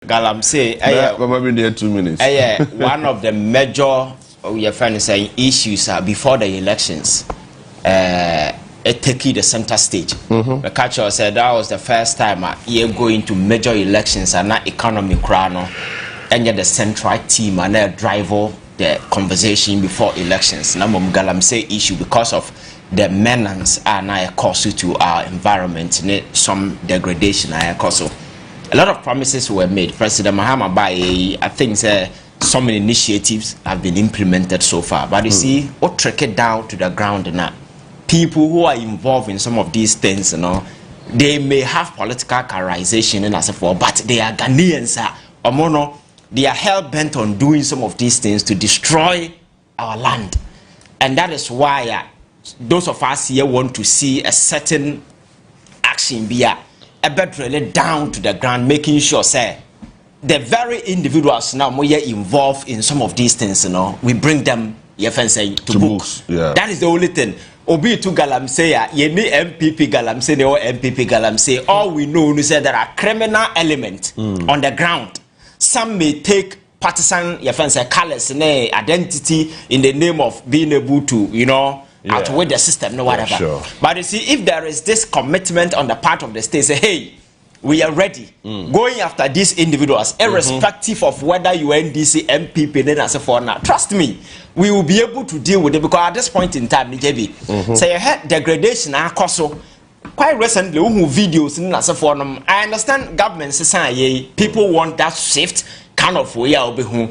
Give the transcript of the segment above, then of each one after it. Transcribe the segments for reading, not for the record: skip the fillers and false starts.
galamsey maybe near 2 minutes. One of the major your friend is saying issues before the elections. It take the center stage. The catcher said that was the first time you're going to major elections and not economy crano, and yet the central team and they drive the conversation before elections. Now, galamsey issue because of the menace and now cause to our environment, some degradation. A lot of promises were made. President Mahama Baye, I think some initiatives have been implemented so far, but you see, what trick it down to the ground now. People who are involved in some of these things, they may have political careerization and as forth, but they are Ghanaians. They are hell bent on doing some of these things to destroy our land, and that is why those of us here want to see a certain action be a bit really down to the ground, making sure the very individuals now more involved in some of these things, we bring them to books. Yeah. That is the only thing. Obi to galamsey, ye ni MPP galamsey or MPP galamsey. All we know is that there are criminal elements on the ground. Some may take partisan colors and identity in the name of being able to, outweigh the system, whatever. Sure. But you see, if there is this commitment on the part of the state, say, hey, we are ready, going after these individuals, irrespective of whether you are NDC, MPP, then as a foreigner. Trust me, we will be able to deal with it because at this point in time, Nijebi, so you had degradation, quite recently, videos in as a foreigner. I understand government say people want that shift kind of way. Who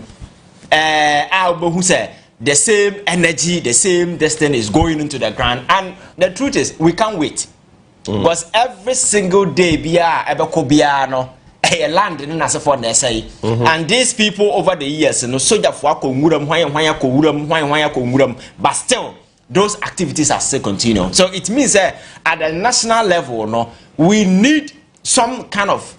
say the same energy, the same destiny is going into the ground, and the truth is, we can't wait. Because every single day, a land in Nasafon say, and these people over the years, but still, those activities are still continuing. So it means that at the national level, we need some kind of,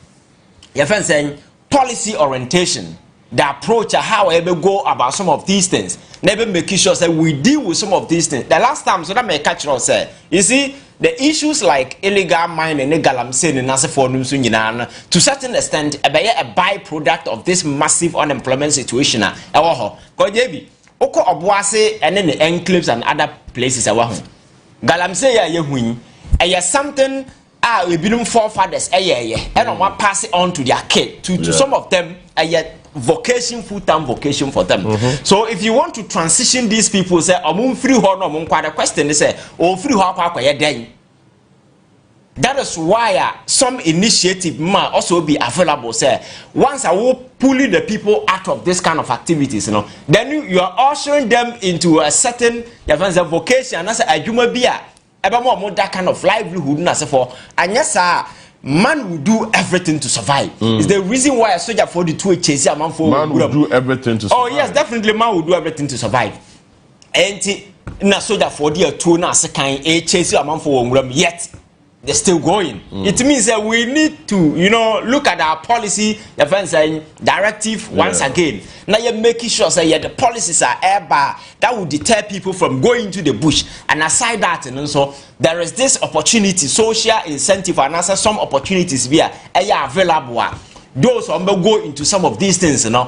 policy orientation. The approach how we go about some of these things, never making sure that we deal with some of these things. The last time, so that may catch us say, you see, the issues like illegal mining and galamsey and to certain extent, a byproduct of this massive unemployment situation. Oko Obuase and then the enclaves and other places. Galamsey is something we've been forefathers and on pass it on to their kid to some of them vocation, full-time vocation for them. So if you want to transition these people, say free the question is free that is why some initiative might also be available. Say once I will pulling the people out of this kind of activities, then you are ushering them into a certain vocation. That's a juma beer. More that kind of livelihood, and yes, man will do everything to survive. It's the reason why a soldier for the two chase a man for man will do everything to survive. Oh yes, definitely man will do everything to survive. And na soldier for the two na second a chase a man for yet they're still going. It means that we need to, look at our policy, directive once again. Now you're making sure that the policies are airbar that will deter people from going into the bush. And aside that, and also there is this opportunity, social incentive, and also some opportunities are available. Those who go into some of these things, then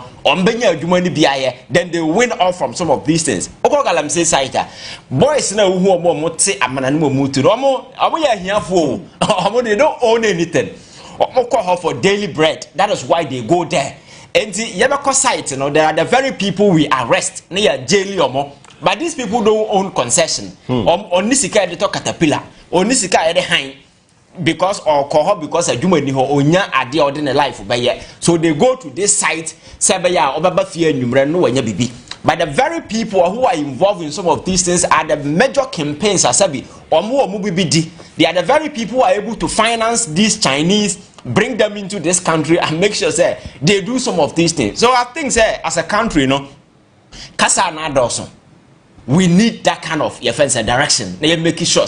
they win off from some of these things. Galamsey side, boys now who are more say I'm they don't own anything. For daily bread. That is why they go there. And the Yabako site, there are the very people we arrest near jail. But these people don't own concession. On Nisika they talk caterpillar, on Nisika the high. Because a human onya ade ordinary life so they go to this site sebaya obaba fie nwumre no wanya bibi. But the very people who are involved in some of these things are the major campaigns asabi they are the very people who are able to finance these Chinese, bring them into this country and make sure they do some of these things. So I think as a country, kasa na doso. We need that kind of direction. They making sure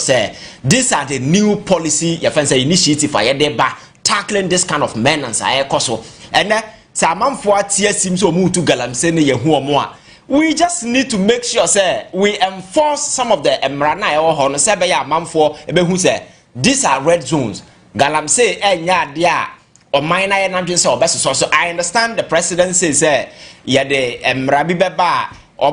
these are the new policy initiative tackling this kind of menace. And we just need to make sure we enforce some of the these are red zones. Galamsey or minor energy so best so I understand the president says yeah the Rabi Beba or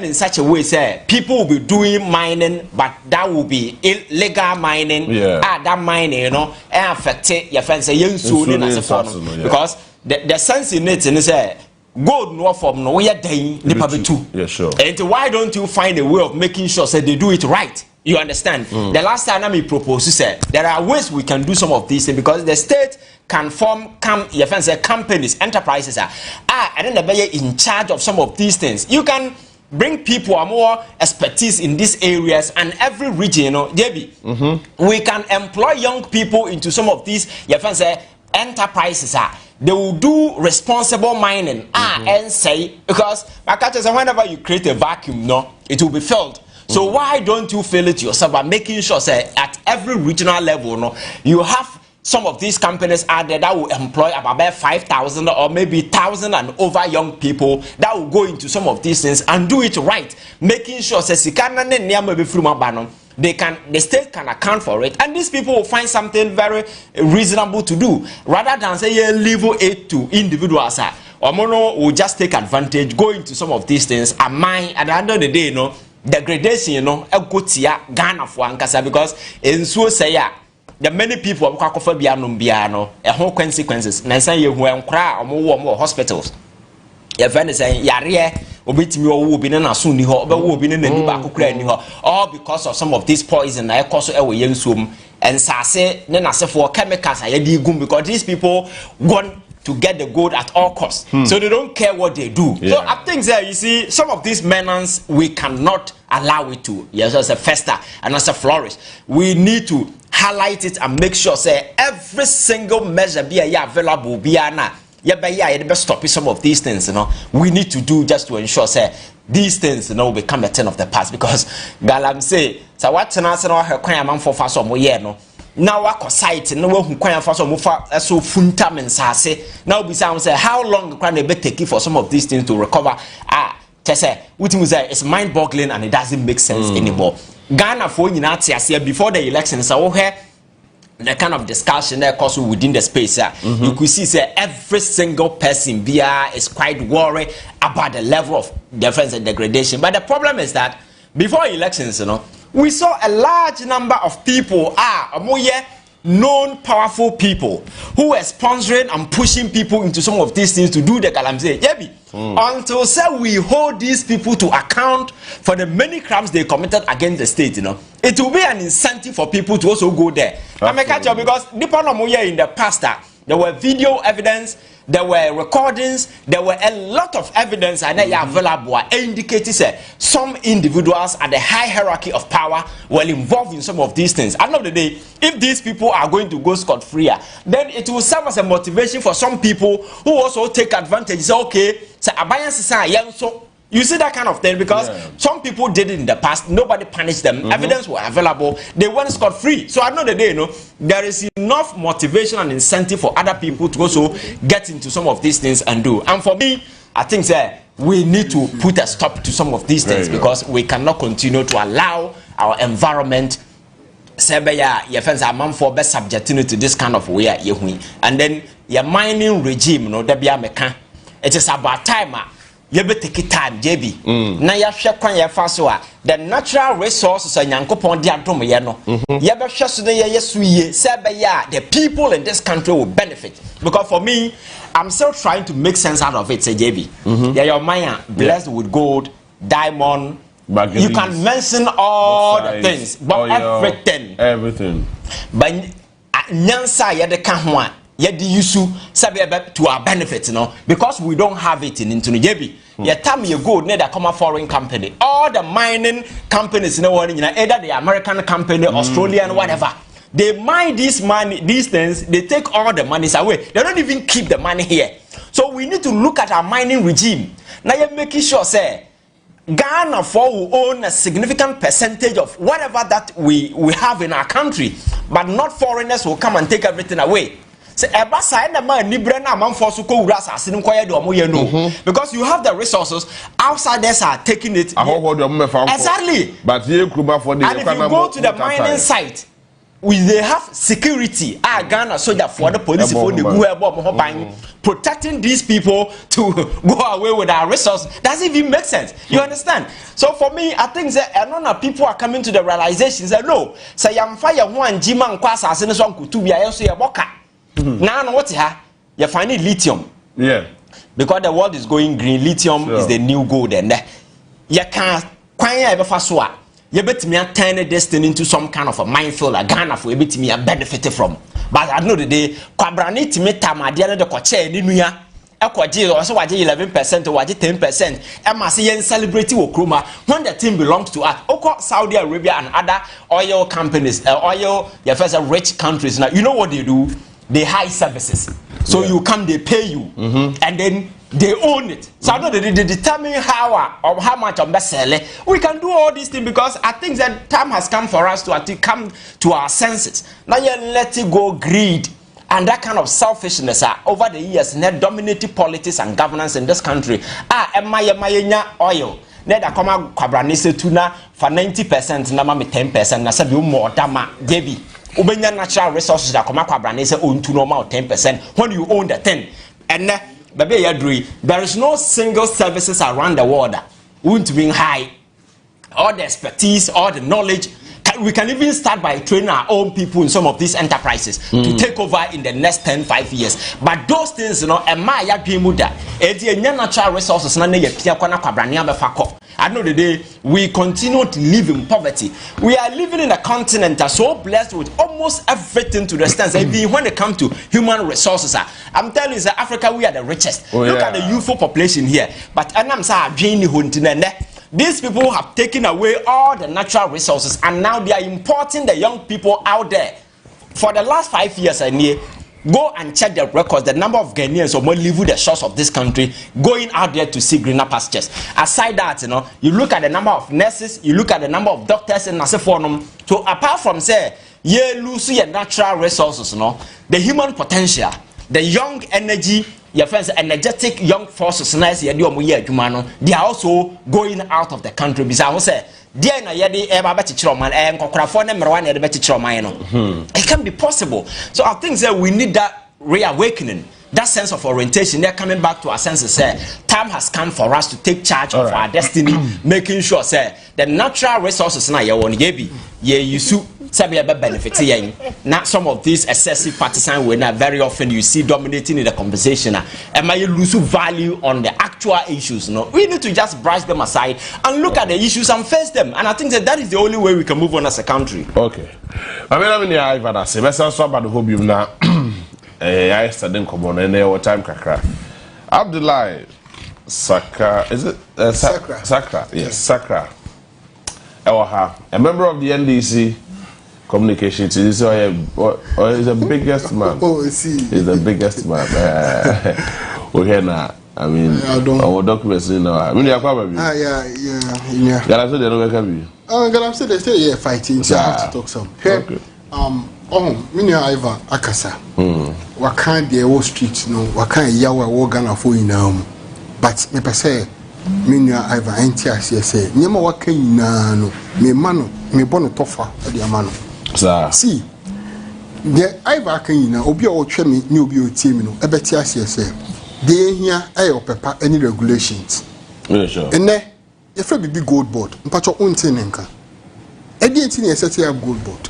in such a way say people will be doing mining but that will be illegal mining that mining you know and affect your friends because the sense in it and say gold no form no we are dying too. Yeah, sure. And why don't you find a way of making sure that they do it right? You understand? The last time I proposed, you said there are ways we can do some of these things because the state can form your friends say companies, enterprises and then they're in charge of some of these things. You can bring people who are more expertise in these areas and every region, you know, JB. We can employ young people into some of these your friends say enterprises they will do responsible mining and say because whenever you create a vacuum no it will be filled. So why don't you fill it yourself by making sure say at every regional level no you have some of these companies out there that will employ about 5,000 or maybe 1,000 and over young people that will go into some of these things and do it right, making sure say the state can account for it and these people will find something very reasonable to do rather than say level 8 to individuals or mono will just take advantage go into some of these things and mine at the end of the day you know degradation you know Ghana for ankasa because in so say the many people are whole consequences na say you enkra omo hospitals your friend is saying yare obitimi owo obi na so ni ho obewo obi na nani ba kokura ni ho all because of some of this poison na ekoso ewe yensuom and sase ne na se for chemicals ayedi gum because these people want to get the gold at all costs so they don't care what they do. So I think that you see some of these menace we cannot allow it to as a fester and as a flourish. We need to highlight it and make sure say every single measure be available be na stop some of these things you know we need to do just to ensure say these things you know become a thing of the past because galamsey so what na say no kwan am for so mo ye no now what site no we kwan for so mo fa so funta mensase now be say how long kwan e be take for some of these things to recover say it's mind boggling and it doesn't make sense anymore. Ghana for nyina tiase before the election so we the kind of discussion that course within the space you could see say every single person is quite worried about the level of difference and degradation but the problem is that before elections you know we saw a large number of people known powerful people who were sponsoring and pushing people into some of these things to do the galamsey until say we hold these people to account for the many crimes they committed against the state you know it will be an incentive for people to also go there. I make catch up because in the past there were video evidence, there were recordings, there were a lot of evidence and they are available indicating some individuals at the high hierarchy of power were involved in some of these things. At the end of the day, if these people are going to go scot-free, then it will serve as a motivation for some people who also take advantage. Say, okay, so so you see that kind of thing because some people did it in the past, nobody punished them, evidence were available, they went scot-free. So at the end of the day, you know, there is enough motivation and incentive for other people to also get into some of these things and do. And for me, I think that we need to put a stop to some of these things because we cannot continue to allow our environment your friends are man for best subjecting to this kind of way and then your mining regime, you know, it is about time. You better take time, JB. Now you share kwan ya faso the natural resources and yankopon dia dom ye no. You be hwe so ye yesuye say be ya the people in this country will benefit. Because for me, I'm still trying to make sense out of it, say JB. Yeah, your mind blessed with gold, diamond. You can mention all the things, but everything. But nyansa ye de ka ho yet the issue to our benefit, you know, because we don't have it in JB. Yet time you go near the common foreign company. All the mining companies in the world, you know, either the American company, Australian, whatever. They mine these things, they take all the monies away. They don't even keep the money here. So we need to look at our mining regime. Now you're making sure, say, Ghana will own a significant percentage of whatever that we have in our country, but not foreigners will come and take everything away. Because you have the resources, outsiders are taking it. Exactly. And if you go to the mining site, they have security. Ghana soldier for the police for the protecting these people to go away with our resources. Doesn't even make sense. You understand? So for me, I think that a lot of people are coming to the realization that no, say I'm fire one Jiman Kwasa as in some Kutubi, I also a boka. Now what's here? You find it lithium. Yeah. Because the world is going green, lithium is the new gold, and you can't quite ever fast. You bet me turn a destiny into some kind of a minefield, a Ghana for you bet me a benefit from. But I know the day, Quabrani to meet time, I did the coche, Ninuya, Aquaji, also watch 11% or watch 10%. And Masian celebrity Okruma when the team belongs to us. Oko, Saudi Arabia, and other oil companies, oil, your first rich countries. Now, you know what they do? They high services. So you come, they pay you, and then they own it. So I know they determine how or how much I'm best selling. We can do all these things because I think that time has come for us to come to our senses. Now you let it go greed and that kind of selfishness over the years net dominated politics and governance in this country. Oil. Let that come out Quabranese tuna for 90%, nama me 10%, na sabi more dama Debbie. Ubenya natural resources that come out Quabranese own to normal 10% when you own the 10. And baby Yadri, there is no single services around the world that won't bring high all the expertise, all the knowledge. We can even start by training our own people in some of these enterprises to take over in the next 10-5 years. But those things, you know, natural resources. I know the day we continue to live in poverty. We are living in a continent that's so blessed with almost everything to the extent that when it comes to human resources, I'm telling you, Africa, we are the richest. Look at the youthful population here. But these people have taken away all the natural resources and now they are importing the young people out there. For the last 5 years, go and check the records, the number of Ghanaians who leave the shores of this country going out there to see greener pastures. Aside that, you look at the number of nurses, you look at the number of doctors in Nasefonum. So apart from say, lose your natural resources, the human potential, the young energy, your friends, energetic young forces, they are also going out of the country. Because I will say, it can be possible. So I think that we need that reawakening, that sense of orientation. They're coming back to our senses. Time has come for us to take charge of our destiny, making sure the natural resources now benefit. Not some of these excessive partisan way now very often you see dominating in the conversation. And you lose value on the actual issues. We need to just brush them aside and look at the issues and face them. And I think that is the only way we can move on as a country. Okay. I studied common and there time kakra. Abdullah Sakra, is it Sakra? Sakra, yes, Sakra. A member of the NDC communication team. He's the biggest man. Oh, he's the biggest man. Okay, now. I mean, our documents, I mean, yeah. Galamsey, they don't come here. Galamsey, they stay here fighting, so I have to talk some. Okay. Ivan Akasa. Wakan the Wall Street, no, Wakan Yawa Wogana for you now. But me per se, Ivan NTS, say, Nema Wakan no, me mano, me bono tofa, the amano. See, the Ivan Kayina, Obia or Chemi, new bio team, no, Ebetias, say, they here, I pepper any regulations. And there, if I be gold board, but your own tenenka. I didn't see a set of gold board.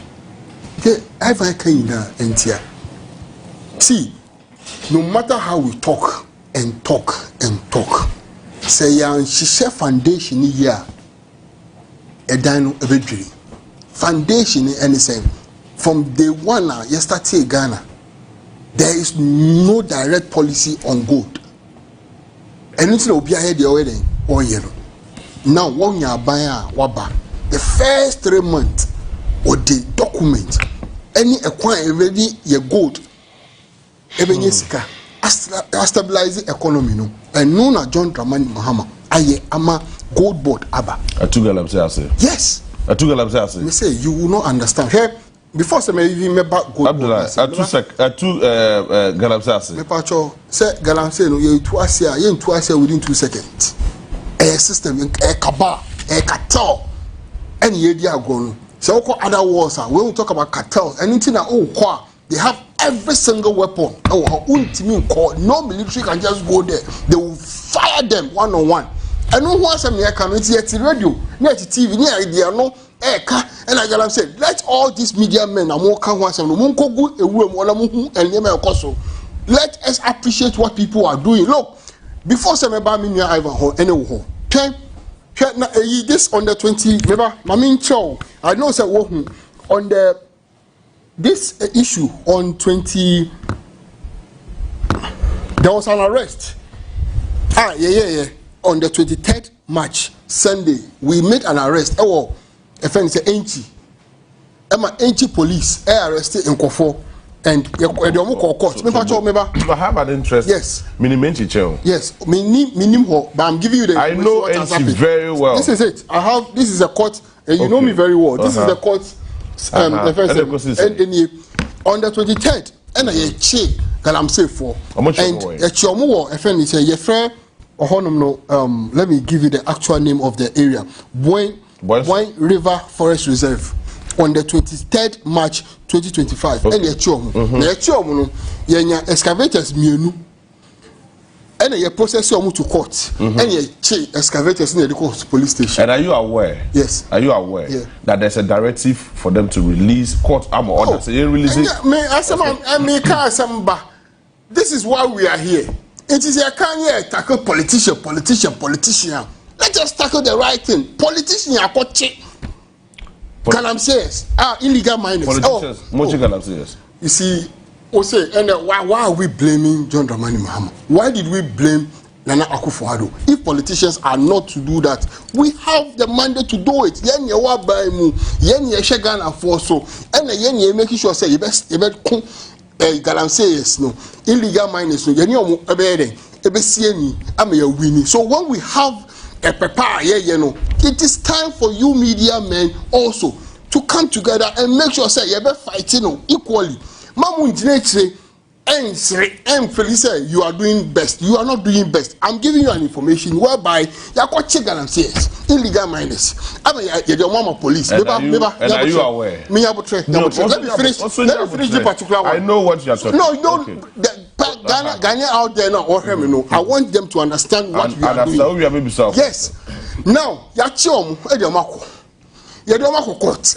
The Ivan Kayina NTS. See, no matter how we talk and talk and talk, say she share foundation here. A dino a victory. Foundation anything from day one yesterday Ghana. There is no direct policy on gold. Anything will be ahead the wedding or yellow. Now one year buyer waba. The first 3 months or the document any acquire already your gold. Even Jessica, stabilize the economy, no, and no, na John Dramani Mahama. Aye, ama gold board aba. Atiwa West. Yes. Atiwa West. Me say you will not understand. Here, before some even me back gold board. Galamsey. Me pacho say Galamsey no you to Asia within 2 seconds. A system, a kaba, a cartel, and ye dia go. So we call other wars. When we talk about cartels, anything that they have every single weapon. No military can just go there. They will fire them one on one. And no one say me can see radio, near TV, near idea no. And I got said, let all these media men and more come once and let us appreciate what people are doing. Look, before some about me, Ivan Hall, anyhow, this on the 20, remember, Mamin Chow, I know, sir, on the this issue on 20, there was an arrest. Yeah. On the 23rd March, Sunday, we made an arrest. A friend said, Enchi police arrested in Kofo and court. I have an interest. Yes. Yes. But I'm giving you the. I know Enchi very well. This is it. This is a court, and you know me very well. This is the court. On the 23rd, and I check galamsey for. And a chomo, a friend is a friend. Let me give you the actual name of the area. Wine River Forest Reserve on the 23rd March 2025. And the excavators mienu. And you process them to court. And you check excavators in the police station. And are you aware? Yes. Are you aware that there's a directive for them to release court armor orders? This is why we are here. It is a can tackle politician. Let's just tackle the right thing. Politicians are coaching. Galamseyers illegal miners. Politicians, galamseyers. You see, and why are we blaming John Dramani Mahama? Why did we blame Nana Akufo-Addo? If politicians are not to do that, we have the mandate to do it. Making sure say galamseyers no illegal miners no winning. So when we have a prepare it is time for you media men also to come together and make sure say you be fighting equally. You are doing best. You are not doing best. I'm giving you an information whereby you are coaching galamseyers, illegal miners. You're police. And are you aware? Let me finish the particular one. I know what you are talking about. No. Ghana out there now, I want them to understand what we are doing. Yes. Now, Yadoma court.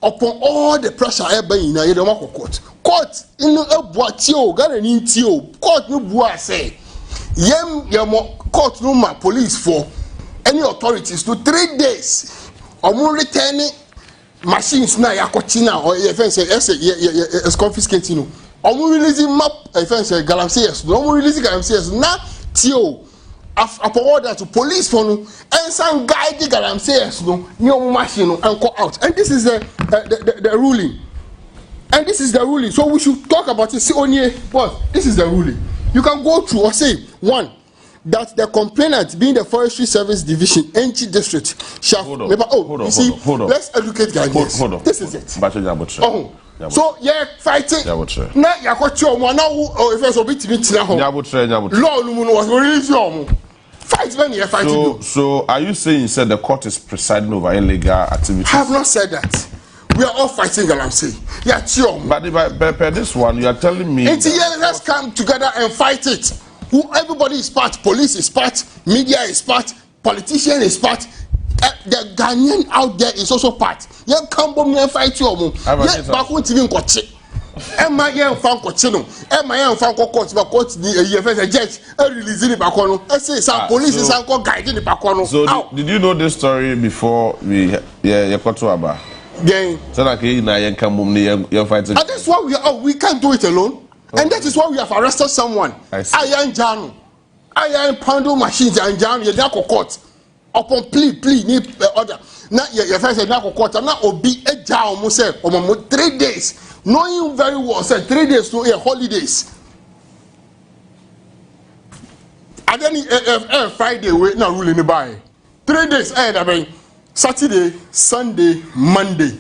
Upon all the pressure in Yadoma court. Court in a boatio, Ghana court no bois say. Court no police for any authorities to 3 days. Or more returning machines now, Yakotina or it's confiscating. Omo releasing map offense galamseyers. No more releasing galamseyers. Now Tio upon order to police for no and some guide the galamseyers no machine and go out. And this is the ruling. And this is the ruling. So we should talk about it. See only but this is the ruling. You can go through or say one that the complainant being the Forestry Service Division Enchi District shall hold on. Let's educate Ghanaians. Hold on. This is it. So fighting. Now you got your one now. If it's a bit law was release your fight when you fighting. So are you saying you said the court is presiding over illegal activities? I have not said that. We are all fighting galamsey. But by this one, you are telling me. Let's come together and fight it. Everybody is part. Police is part. Media is part. Politician is part. The Ghanaian out there is also part. You come bomb and fight you. Yes, back when TV coach. Emma yan fan coach no. Emma yan fan coach ba coach the judge releasing the back on. I say some police is anko guiding the back on. So did you know this story before we Aba? Then so like na yan come bomb yan fighting. And that's why we can't do it alone. And that is why we have arrested someone. Ayan Janu. Ayan Pando machines and Janu you na court. Upon plea need order. Now your friend said now court now obi eja omo say omo 3 days. Knowing very well said 3 days to holidays. And then Friday we now ruling the buy. 3 days Saturday, Sunday, Monday,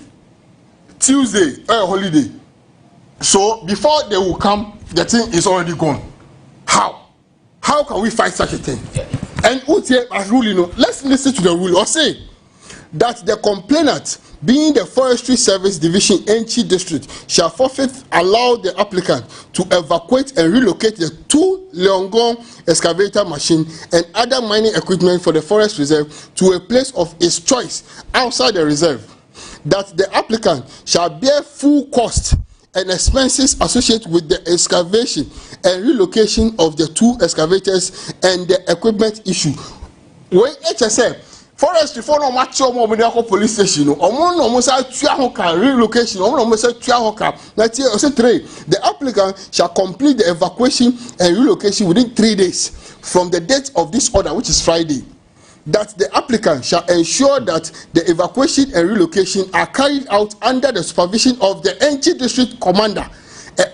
Tuesday holiday. So before they will come, the thing is already gone. How can we fight such a thing? And as ruling, let's listen to the ruling or say that the complainant being the Forestry Service Division Enchi District, shall forthwith allow the applicant to evacuate and relocate the 2 Leongon excavator machine and other mining equipment for the forest reserve to a place of its choice outside the reserve. That the applicant shall bear full cost and expenses associated with the excavation and relocation of the 2 excavators and the equipment issue. When HSM forestry for no match or more police station, or almost at Tuahoka relocation, or almost at Tuahoka. That's it. 3. The applicant shall complete the evacuation and relocation within 3 days from the date of this order, which is Friday. That the applicant shall ensure that the evacuation and relocation are carried out under the supervision of the Enchi District Commander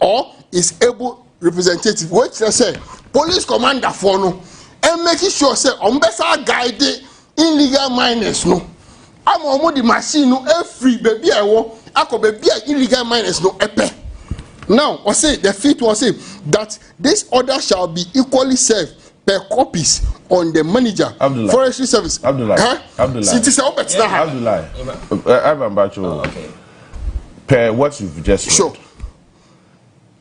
or is able representative, which I say police commander for no, and making sure say better guide illegal miners no. I'm on the machine no every baby I want. I could be illegal miners no epe. Now I say the fifth was say that this order shall be equally served per copies on the manager Abdullah. Forestry Service. Abdullah. Abdullah. Okay. Per what you've just read. Sure.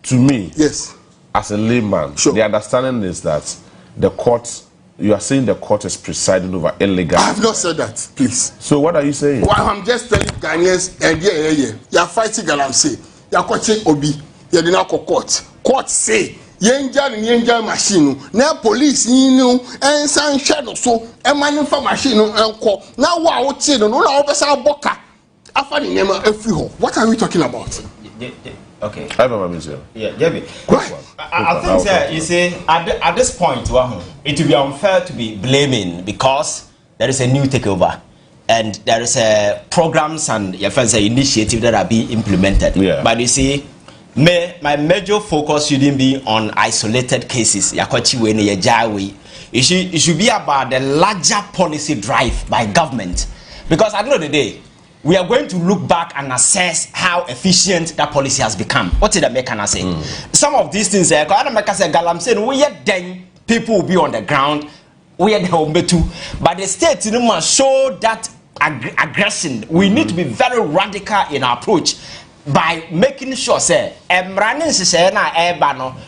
To me, yes, as a layman, sure, the understanding is that the court, you are saying the court is presiding over illegal. I have not said that, please. So what are you saying? Well, I'm just telling Ghanaians, and you are fighting galamsey. You are coaching Obi. You are not court. Court say yenja machine na police and san shadow so e man for machine enko na wa wo tie no na obesa boka afa ni nema afi ho. What are we talking about? Okay. I don't know. Yeah, Jebby. I think that you see at this point, it will be unfair to be blaming because there is a new takeover and there is a programs and initiative that are being implemented. Yeah. But you see, my major focus shouldn't be on isolated cases. It should be about the larger policy drive by government, because at the end of the day, we are going to look back and assess how efficient that policy has become. What did the mechanic say? Some of these things, galamsey, people will be on the ground, we are the home too. But the state must show that aggression. We need to be very radical in our approach by making sure say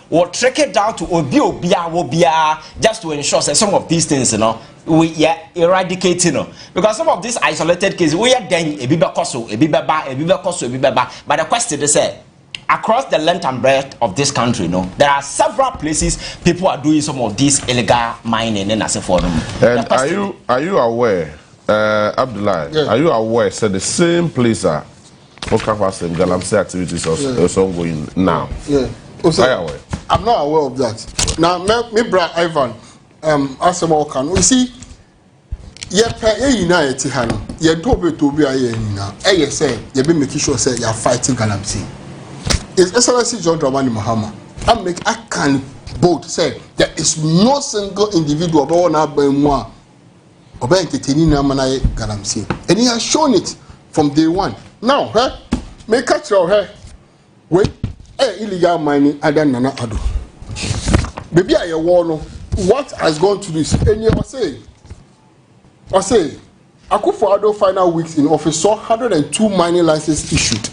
will trick it down to obia just to ensure say some of these things we are eradicating because some of these isolated cases we are then but the question is across the length and breadth of this country there are several places people are doing some of these illegal mining and as for them. And are you aware Abdullah, yeah, are you aware said the same place galamsey activities also ongoing now? Yeah. Also, I'm not aware of that. Now, me bra Ivan, as a can we see ye say ye be making sure say you are fighting galamsey. It's Excellency John Dramani Mahama. I can both say there is no single individual entertaining galamsey, and he has shown it from day one. Now, make catch your hair. Wait, illegal mining other Nana Ado. Baby, I warn what has gone to this. And you say, Akufo-Addo final weeks in office saw 102 mining licenses issued.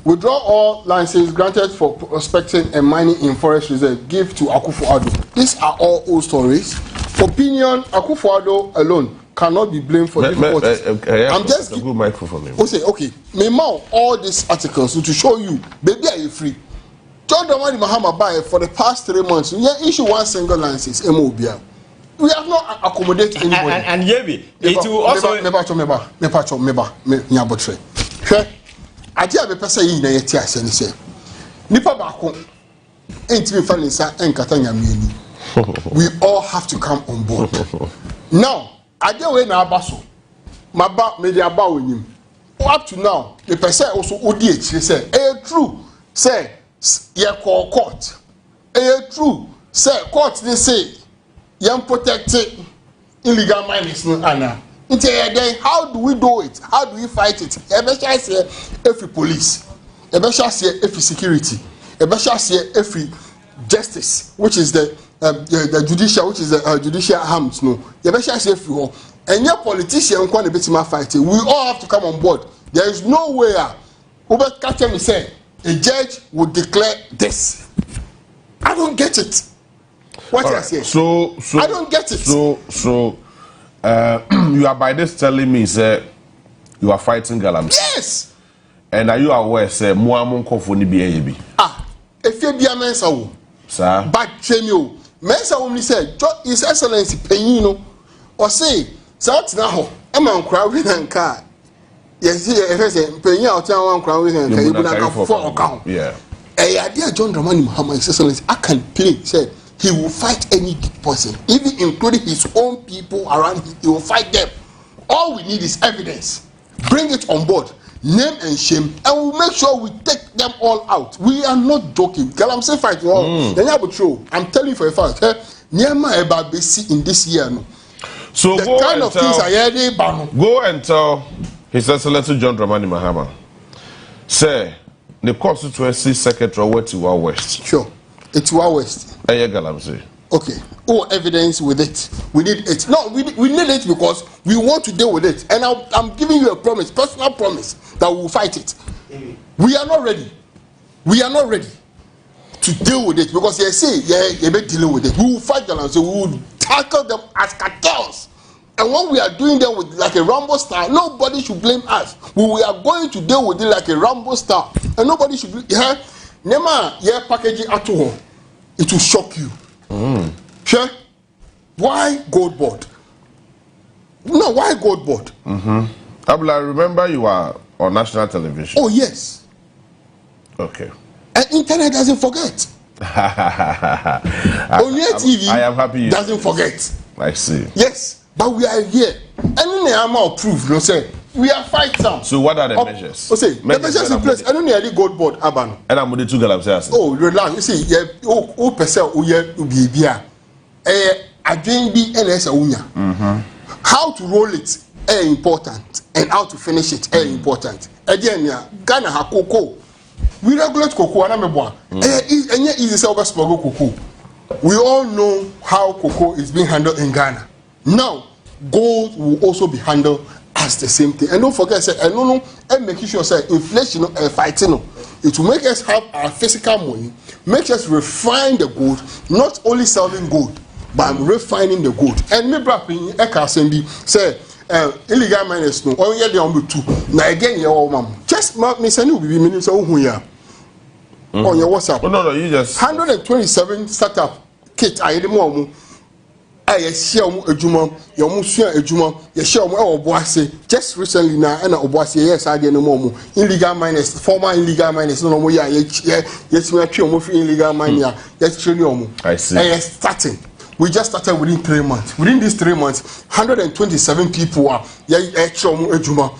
Withdraw all licenses granted for prospecting and mining in forest reserve. Give to Akufo-Addo. These are all old stories. Opinion: Akufo-Addo alone cannot be blamed for difficulties. I'm just a good microphone. Okay. Me mount all these articles to show you. Baby, are you free? John Dramani Mahama buy for the past 3 months. We issue one single license. MOBia. We have not accommodated anybody. And Yebi, it will also. Adia be pesa yi na yeti ase ni se nipa baako entimi fa ni sa enkata nyameni. We all have to come on board. Now adia we na abaso maba media ba onim up to now the person also odi ekire say true say ye call court true say court they say you protect illegal miners no ana. How do we do it? How do we fight it? Every police, every security, every justice, which is the judicial, which is the judicial arms. No, and your politician can be fighting. We all have to come on board. There is no way Robert Kachem say a judge would declare this. I don't get it. What I say? So I don't get it. So you are by this telling me say you are fighting galamsey. Yes. And are you aware say Muamun Kofoni bi? If you be a mensa wo. Sir. But Chenyo, mensa wo say His Excellency Penino or say South now am crowd with and car. Yes, if I say Penino out one crowd with and car for account. Yeah. Dear John Dramani Muhammad, His Excellency, I can play. Say he will fight any person, even including his own people around him. He will fight them. All we need is evidence. Bring it on board, name and shame, and we'll make sure we take them all out. We are not joking. Galamsey fight all. I'm telling you for a fact. Nyama eba besi in this year. No. So the kind of things I heard. Go and tell His Excellency John Dramani Mahama. Say the constituency secretary Atiwa West. Sure, Atiwa West. Galamsey. Okay. Oh, evidence with it. We need it. No, we need it because we want to deal with it. And I'm giving you a promise, personal promise, that we will fight it. We are not ready. We are not ready to deal with it because they say, you're dealing with it. We will fight them and so we will tackle them as cartels. And when we are doing them with like a Rambo style, nobody should blame us. We are going to deal with it like a Rambo style. And nobody should blame Nema, packaging at all. It will shock you. Sure. Why gold board? No, why gold board? Abla, I remember you are on national television. Oh yes. Okay. And internet doesn't forget. On your TV, I am happy you doesn't forget. I see. Yes, but we are here. And in the amount of proof, you say we are fighting. So what are the measures? Say the measures in place. I don't need a gold board, Aban. And I'm with the two galamseyers. Oh, relax. You see, how to roll it is important, and how to finish it is important. Again, Ghana ha cocoa. We regulate cocoa, and easy to smuggle cocoa. We all know how cocoa is being handled in Ghana. Now, gold will also be handled as the same thing. And don't forget, say, and making sure say inflation fighting. It will make us have our physical money, make us refine the gold, not only selling gold, but refining the gold. And me brapin ekasembi say illegal miners no on ye dey on two. Na again ye wo mam. Just me say no be me say ohun ya. On your WhatsApp. Oh, no, you just 127 startup kit ayede mo omu. I share ejuma, your musia ejuma, you share oboase. Just recently now, and oboase, yes, I didn't know illegal miners, former illegal miners, no more, yes, we are pure illegal miner, yes, trillium. I see. And starting. We just started within 3 months. Within these 3 months, 127 people are ejuma,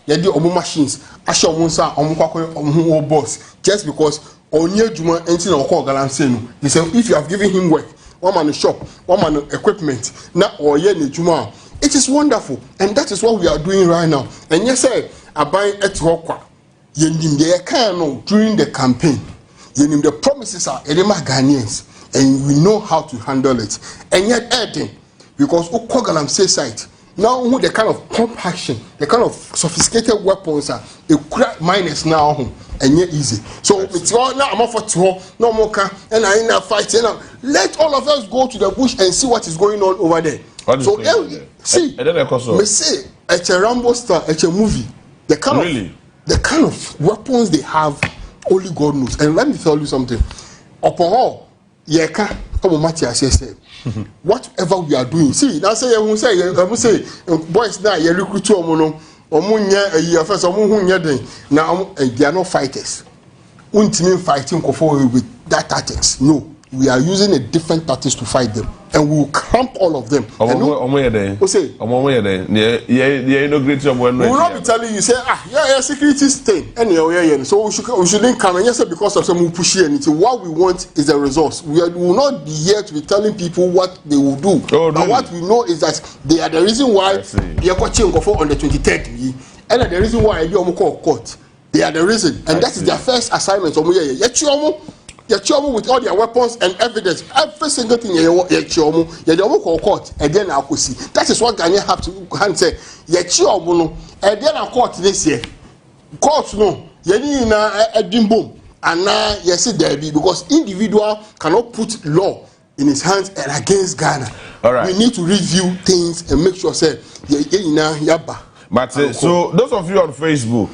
yadi omo machines, asha omunsa, omu boss, just because onye ejuma enti na okọ galamsey no. They say if you have given him work, one man shop, one man equipment, now or juma. It is wonderful, and that is what we are doing right now. And yes, sir, I buy Etiwa during the campaign. The promises are Edema Ghanaians, and we know how to handle it. And yet, adding because galamsey site now the kind of pump action, the kind of sophisticated weapons are a crack minus now. And yet easy. So it's all now I'm off for tour, no more car, and I ain't fighting now. Let all of us go to the bush and see what is going on over there. So see, me say it's a Rambo star, it's a movie. The kind of weapons they have, only God knows. And let me tell you something. Upon all, come on, Matthias said, whatever we are doing. See, that's say boys now you recruit to first now they are not fighters. Fighting with that tactics. No, we are using a different tactics to fight them, and we will cramp all of them. We will not be telling you say security stain so we shouldn't come and just because of some push anything. What we want is the results. We will not be here to be telling people what they will do. But what we know is that they are the reason why they are watching on the 23rd, and the reason why you are court. They are the reason, and that is their first assignment. you chomu with all their weapons and evidence. Every single thing you chomu, you don't call court, and then I could see. That is what Ghana have to say. You chomu no, and then I court this year. Court no, you need a dimboom, and now you see there be because individual cannot put law in his hands and against Ghana. All right. We need to review things and make sure say yaba. But so those of you on Facebook,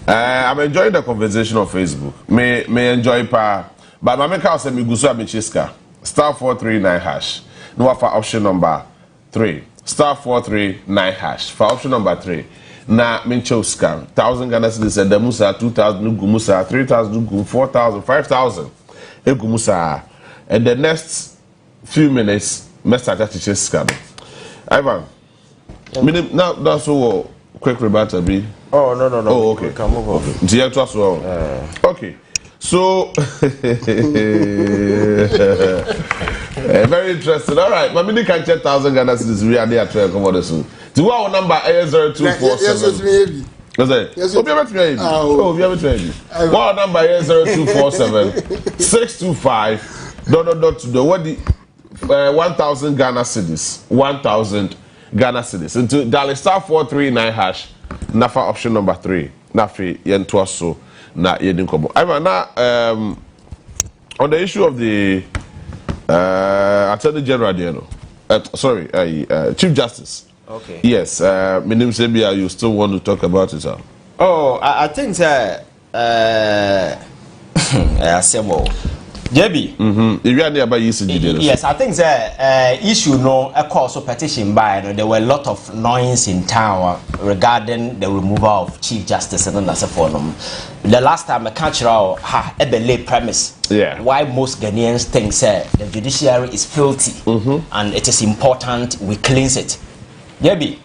I'm enjoying the conversation on Facebook. May enjoy pa. But my make house me gusu amichiska *439#. No for option number 3 *439#. For option number 3. Na minchoska 1,000 Ghana cedis and the musa 2,000 gumusa 3,000 gum 4,000 5,000 egumusa. And the next few minutes, Mr. Judicial. Ivan, now that's so quick rebuttal be. Oh no. Oh okay. Come over. Okay. Okay. So very interesting. All right, my mini can check 1,000 Ghana cedis. We are there to come on soon. Do our number 0247. Yes, oh, we have it. What number is 0247 625 what the 1,000 Ghana cedis 1,000 Ghana cedis into dial *439#. Nafa option number 3 nafi yentoa so na yedin kobo. I'm now on the issue of the Attorney General Chief Justice. Okay. Yes, Minim Sebia, you still want to talk about it, sir? Oh, I think that JB. If you are nearby ECG, yes, I think the issue no a cause of petition by there were a lot of noise in town regarding the removal of Chief Justice and that's a forum. The last time a cultural a lay premise. Yeah. Why most Ghanaians think the judiciary is filthy and it is important we cleanse it. JB.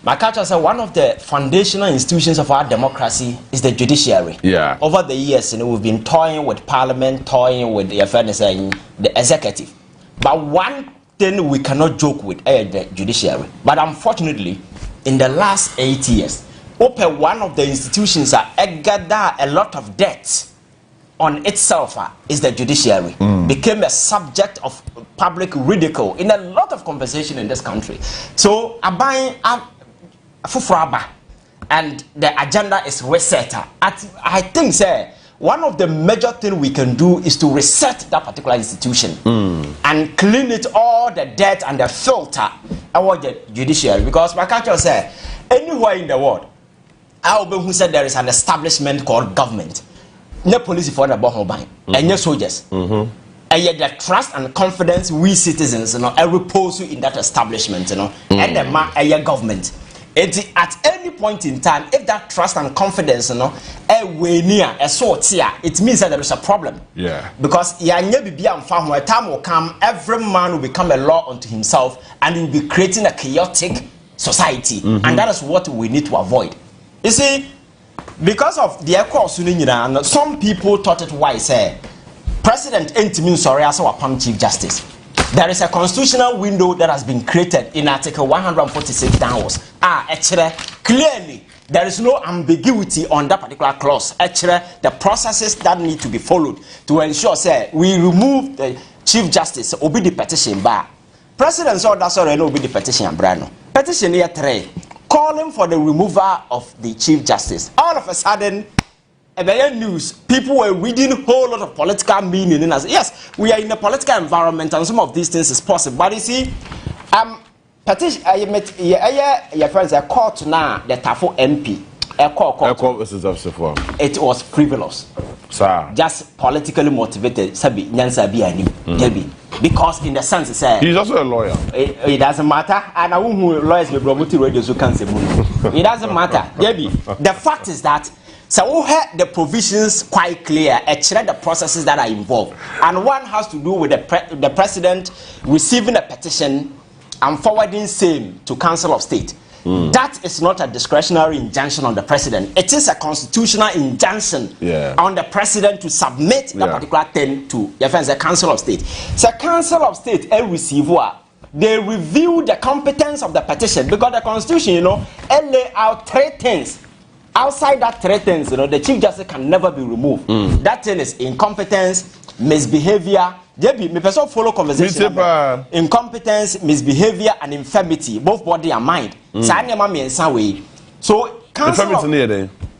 My culture said one of the foundational institutions of our democracy is the judiciary. Yeah. Over the years, we've been toying with parliament, toying with the executive. But one thing we cannot joke with is the judiciary. But unfortunately, in the last 8 years, one of the institutions that gather a lot of debt on itself is the judiciary. Became a subject of public ridicule in a lot of conversation in this country. So, and the agenda is reset. I think one of the major things we can do is to reset that particular institution and clean it all the debt and the filter our the judiciary. Because my culture said anywhere in the world, who said there is an establishment called government, no police for the bohobine and no soldiers. And yet the trust and confidence we citizens repose in that establishment, and the government. At any point in time, if that trust and confidence, it means that there is a problem. Yeah. Because a time will come, every man will become a law unto himself, and will be creating a chaotic society, and that is what we need to avoid. You see, because of the some people thought it wise. President ain't mean sorry as our Chief Justice. There is a constitutional window that has been created in Article 146 downwards. Actually, clearly, there is no ambiguity on that particular clause. Actually, the processes that need to be followed to ensure, we remove the Chief Justice, obi the petition bar. President saw that's already obi the petition, Brano. Petition here 3, calling for the removal of the Chief Justice. All of a sudden, news, people were reading a whole lot of political meaning in us. Yes, we are in a political environment and some of these things is possible. But you see, petition, your friends are caught now, the Tafo MP. It was frivolous. Sir. Just politically motivated. Because in the sense, he's also a lawyer. It doesn't matter. And I won't lawyers be promoted radio so can say it doesn't matter. The fact is that so we have the provisions quite clear, the processes that are involved. And one has to do with the president receiving a petition and forwarding same to Council of State. That is not a discretionary injunction on the president. It is a constitutional injunction on the president to submit that particular thing to the Council of State. So Council of State, they review the competence of the petition because the Constitution, lay out 3 things outside that three things, the Chief Justice can never be removed. That thing is incompetence, misbehavior. JB, me person follow conversation. Incompetence, misbehavior, and infirmity, both body and mind. So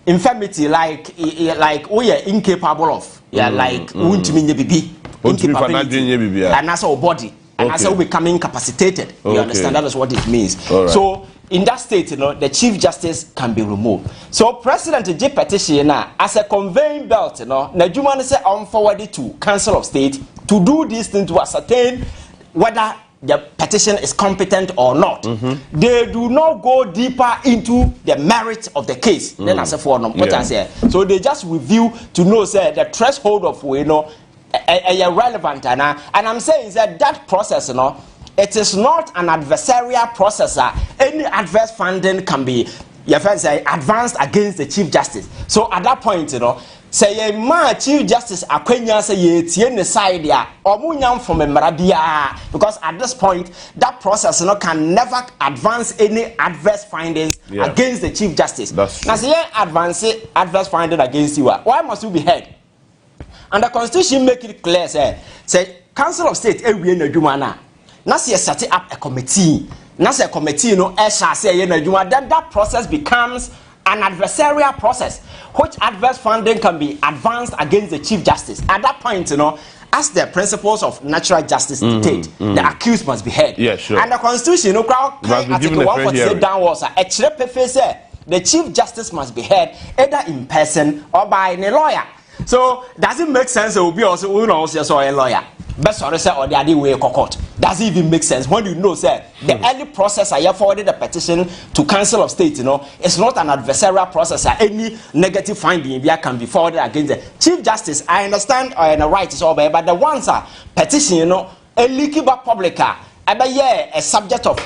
infirmity, like we are incapable of, like incapability, and that's our body, and that's how we become incapacitated. You understand? That is what it means. Right. So in that state, the Chief Justice can be removed. So President J petition as a conveying belt, Najuma say on forwarded to Council of State to do this thing to ascertain whether the petition is competent or not. They do not go deeper into the merit of the case. Then as a forum, so they just review to know say the threshold of relevant, and I'm saying that process, it is not an adversarial process. Any adverse finding can be, advanced against the Chief Justice. So at that point, say a Chief Justice Akwenya say ye side ya or from a marabia, because at this point that process can never advance any adverse findings against the Chief Justice. Now say adverse finding against you. Why must you be heard? And the Constitution make it clear, say Council of State every na now say set up a committee. Now say committee that process becomes an adversarial process, which adverse finding can be advanced against the Chief Justice. At that point, as the principles of natural justice dictate, the accused must be heard. Yeah, sure. And the Constitution, Article 148 downwards, the Chief Justice must be heard either in person or by a lawyer. So does it make sense? It will be also a lawyer. Best or the other way court. Does it even make sense when you know the early process I forwarded the petition to Council of State, it's not an adversarial process. Any negative finding can be forwarded against the Chief Justice. I understand the right is all by, but the ones are petition, a leaky publica, a subject of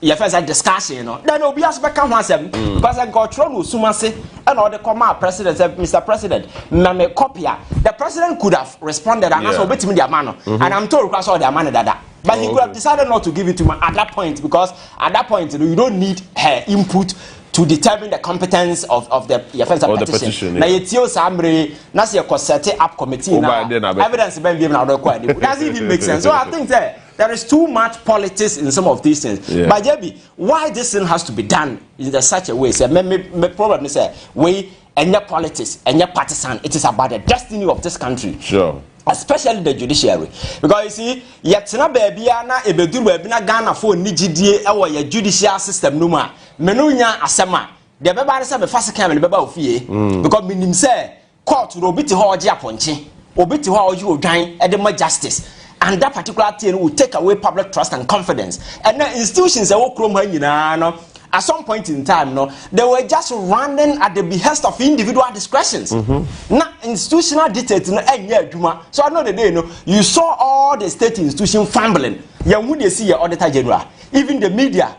a discussion, then will be as become once because I got thrown with Sumasi and all the comma president said, Mr. President, me copy. The president could have responded and also bet me their manner, and I'm told across all their money that. But he could have decided not to give it to me at that point, because at that point you don't need her input to determine the competence of the petition. Now it's your summary, that's your set up committee now. Evidence doesn't even make sense. So I think that there is too much politics in some of these things. But JB, why this thing has to be done in such a way? So my problem is we and your politics and your partisan. It is about the destiny of this country. Sure. Especially the judiciary, because you see, yet na baby na ebedu baby na Ghana for nigidie ewo your judicial system no ma menunya asema de beba say be fast camera beba ofie because minim say court ro biti ho oje aponche obiti ho oje odwan e de ma justice, and that particular thing will take away public trust and confidence, and the institutions e wo krom ha nyina no at some point in time, they were just running at the behest of individual discretions. Now, institutional details, so I know the day, you saw all the state institutions fumbling. You would see your Auditor General, even the media,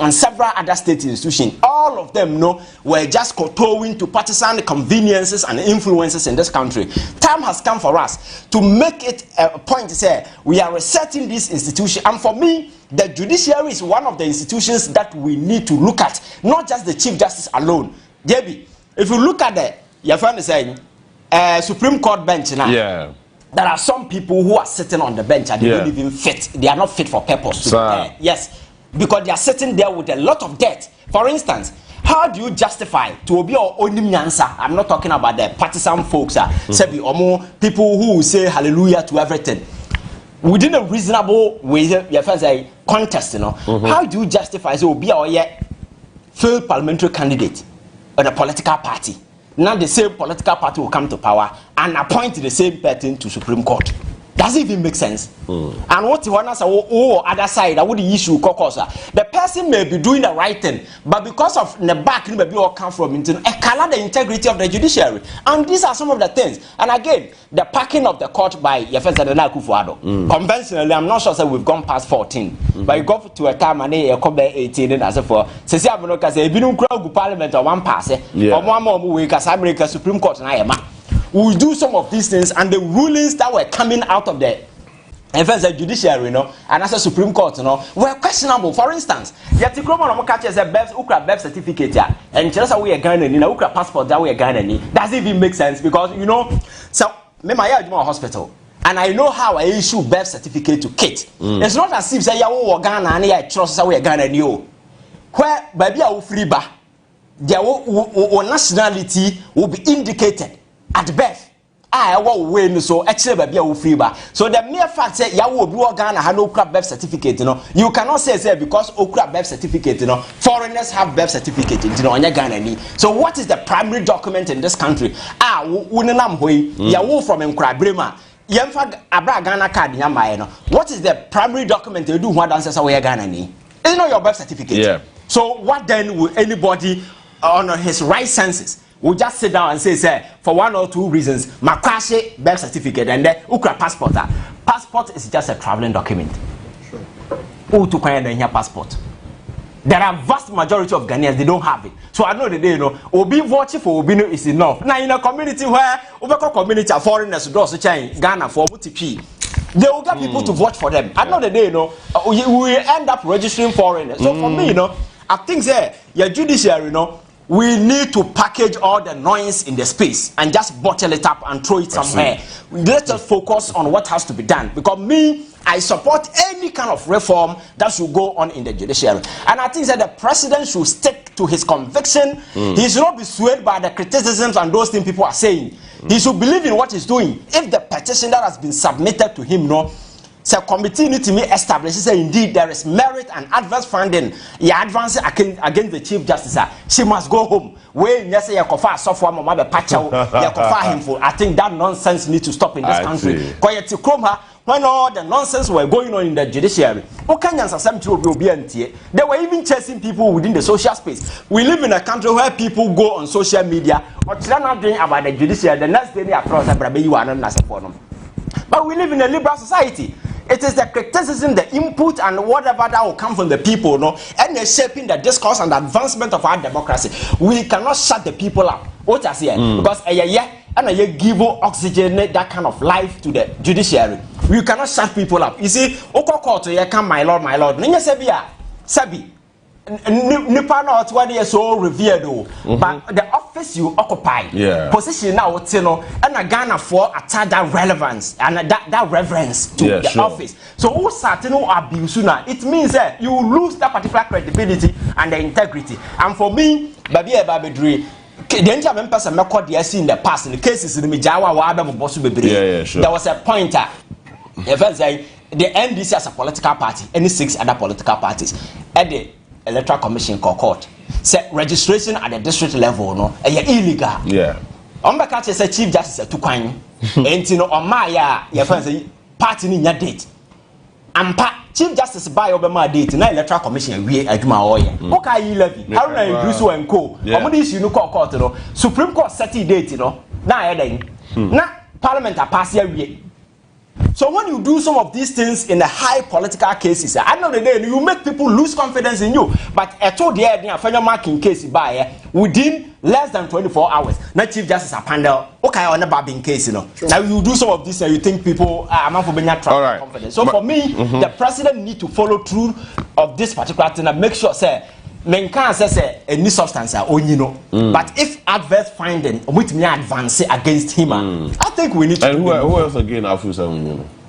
and several other state institutions, all of them were just kowtowing to partisan conveniences and influences in this country. Time has come for us to make it a point to say we are resetting this institution, and for me, the judiciary is one of the institutions that we need to look at, not just the Chief Justice alone. JB, if you look at your friend is saying, Supreme Court bench now. Yeah. There are some people who are sitting on the bench and they don't even fit. They are not fit for purpose. Yes, because they are sitting there with a lot of debt. For instance, how do you justify to be your only answer? I'm not talking about the partisan folks, people who will say hallelujah to everything. Within a reasonable way, your friends say contest, how do you justify so be our failed parliamentary candidate or a political party? Now the same political party will come to power and appoint the same person to Supreme Court. Does it even make sense? And what you want to say, other side, I would issue caucus. The person may be doing the right thing, but because of the back, it may be all come from a color the integrity of the judiciary. And these are some of the things. And again, the packing of the court by Yefensa Kufuado. Conventionally, I'm not sure that we've gone past 14, but you go to a time and you come 18 and as for Parliament or one pass, or one more week as America Supreme Court and I am. We will do some of these things, and the rulings that were coming out of the and first the judiciary, and as a Supreme Court, were questionable. For instance, yet the criminal catches a birth certificate, and just we are Ghana, Ukra passport that we are Ghana. Does it even make sense? Because so me my hospital. And I know how I issue birth certificate to Kate. It's not as if say you Ghana and I trust we are Ghana new. Where baby are free ba, their nationality will be indicated at birth. I will win so actually baby are free ba. So the mere fact that you will Ghana have no birth certificate, you cannot say because okra birth certificate, foreigners have birth certificate, on your Ghana. So what is the primary document in this country? Unenam hui, yawu from Nkra Brema. What is the primary document you do what answers away Ghana? It's not your birth certificate. Yeah. So what then will anybody on his right senses will just sit down and say for one or two reasons, Makwashe birth certificate and then Ukra passport. Passport is just a traveling document. Sure. Who to your passport? There are vast majority of Ghanaians, they don't have it. So I know the day, Obi watching for Obino is enough. Now in a community where Obeko community are foreigners who also change Ghana for MTP, they will get people to vote for them. I know the day, we will end up registering foreigners. So for me, I think your judiciary, we need to package all the noise in the space and just bottle it up and throw it somewhere. Let us focus on what has to be done. Because I support any kind of reform that should go on in the judiciary. And I think that the president should stick to his conviction. He should not be swayed by the criticisms and those things people are saying. He should believe in what he's doing. If the petition that has been submitted to him, so committee need to be established. Say indeed there is merit and adverse finding. You advance against the chief justice. She must go home. When you say you kofa software mama be pacha, you kofa him for. I think that nonsense needs to stop in this country. When all the nonsense were going on in the judiciary, they were even chasing people within the social space. We live in a country where people go on social media or not doing about the judiciary. The next day they are cross but we live in a liberal society. It is the criticism, the input, and whatever that will come from the people, and they're shaping the discourse and the advancement of our democracy. We cannot shut the people up. What I say, because and give oxygen that kind of life to the judiciary. We cannot shut people up. You see, Oko to come, my lord, Ninya Sabi. Nipa not what they are so revered, but the office you occupy, position now, and a Ghana for attach that relevance and that reverence to the office. So, who certain abuse now? It means that you lose that particular credibility and the integrity. And for me, Baby, the entire person in the past in the cases in the Mijawa, there was a pointer. The NDC as a political party, any 6 other political parties, at the Electoral Commission court say registration at the district level illegal. Catch say Chief Justice to kwan enti on my your friends party ni nya date ampa Chief Justice buy obema date na Electoral Commission we adwuma oye okay yi levy Haruna Idrisu and co omudi issue no court Supreme Court set date na eden na parliament a pass we. So when you do some of these things in the high political cases, at the end of the day, you make people lose confidence in you. But I told you, marking case by within less than 24 hours, not Chief Justice a panel. Okay, on a babbing case, Sure. Now you do some of this and you think people are not for being confidence. So for me, the president need to follow through of this particular thing and make sure, say, men can't say any substance but if adverse finding with me advance against him, I think we need to. And who else again?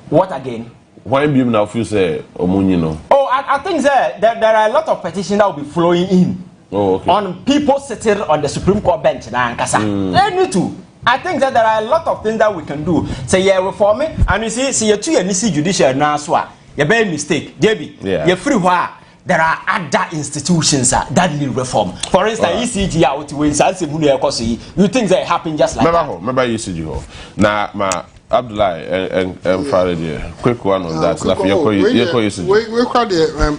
What again? Why be now? If you say Oh, I think there are a lot of petitions that will be flowing in. Oh, okay. On people sitting on the Supreme Court bench now, they need to. I think that there are a lot of things that we can do. Say you're reforming, and you see you're too and judicial now, so you made mistake, JB. You're free where. There are other institutions that need reform. For instance, ECG out when you think that happen just like that. Remember ECG. Now, my Abdullah and Farid, quick one on that.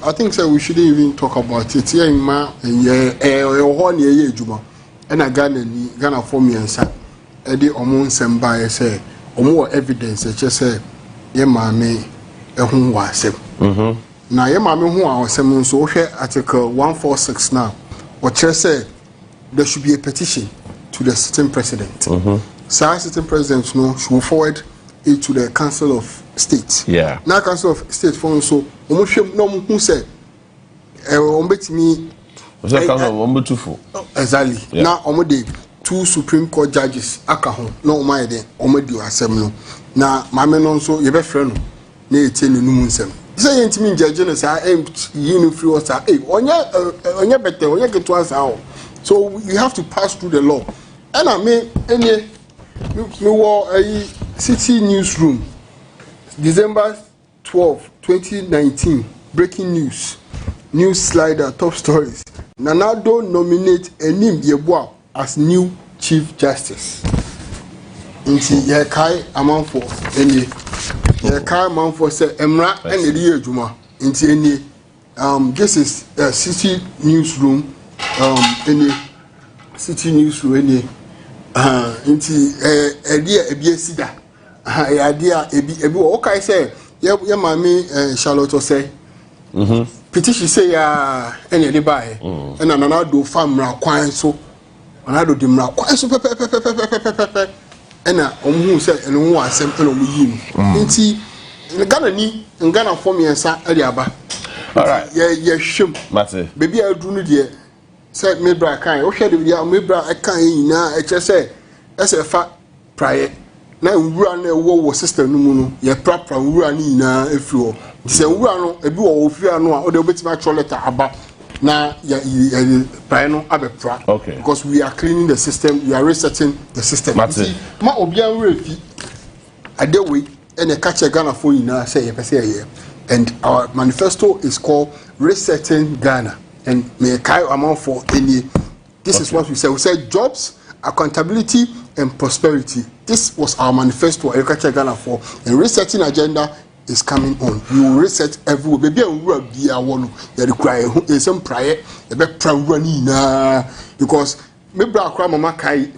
I think so we shouldn't even talk about it. Yeah, ma, and I Ghana for me and say, Eddie Omon Semba say, more evidence. Just say, yeah, mammy, a home was. Now, your mammy who are so here Article 146 now, what you say there should be a petition to the sitting president. So, sitting president should forward it to the Council of State. Yeah. Now Council of State for so no who said me exactly. Yeah. Now omode 2 Supreme Court judges aka ho na omai de omadi asem no. Na mame no so ye be frɛ no na etie ne num nsɛm. Say yentimi judge no say you know free was onye better onye get to answer. So you have to pass through the law. And I mean any me were a city newsroom December 12, 2019 breaking news slider top stories. Nanado nominate Enim Yeboah as new Chief Justice. Inti Yekai Amanfo Eni Yekai Amanfo say Emra and Ediye Juma. Inti Eni this is city newsroom Eni city newsroom Eni inti Ediye Ebiesida idea ebi okay say ya mami Charlotte say petition say ya any dey buy and another do famra kwan so another do mra kwan so pepe and omu say and who asem and omu yi nti Ghana ni Ghana form yensa e dey aba all right ya hwem mate baby adu no de say me bra kan o hwe de me bra kan yina e che say fa prayer na nwura na wo system no mu no ye prapra nwura ni na efiri ho se nwura no ebi wo ofia no a o de obetima actual letter aba na ya prayer no abepra okay because we are cleaning the system, we are resetting the system. Ma obia refi adewe ene kache Ghana for na say ye pese ye, and our manifesto is called Resetting Ghana, and me kai amount for any this is what we said jobs, accountability and prosperity. This was our manifesto Agriculture Ghana for, and resetting agenda is coming on. We will reset everywhere. Baby, I will be a one. You require some prior. You be running because me bra kra mama kai.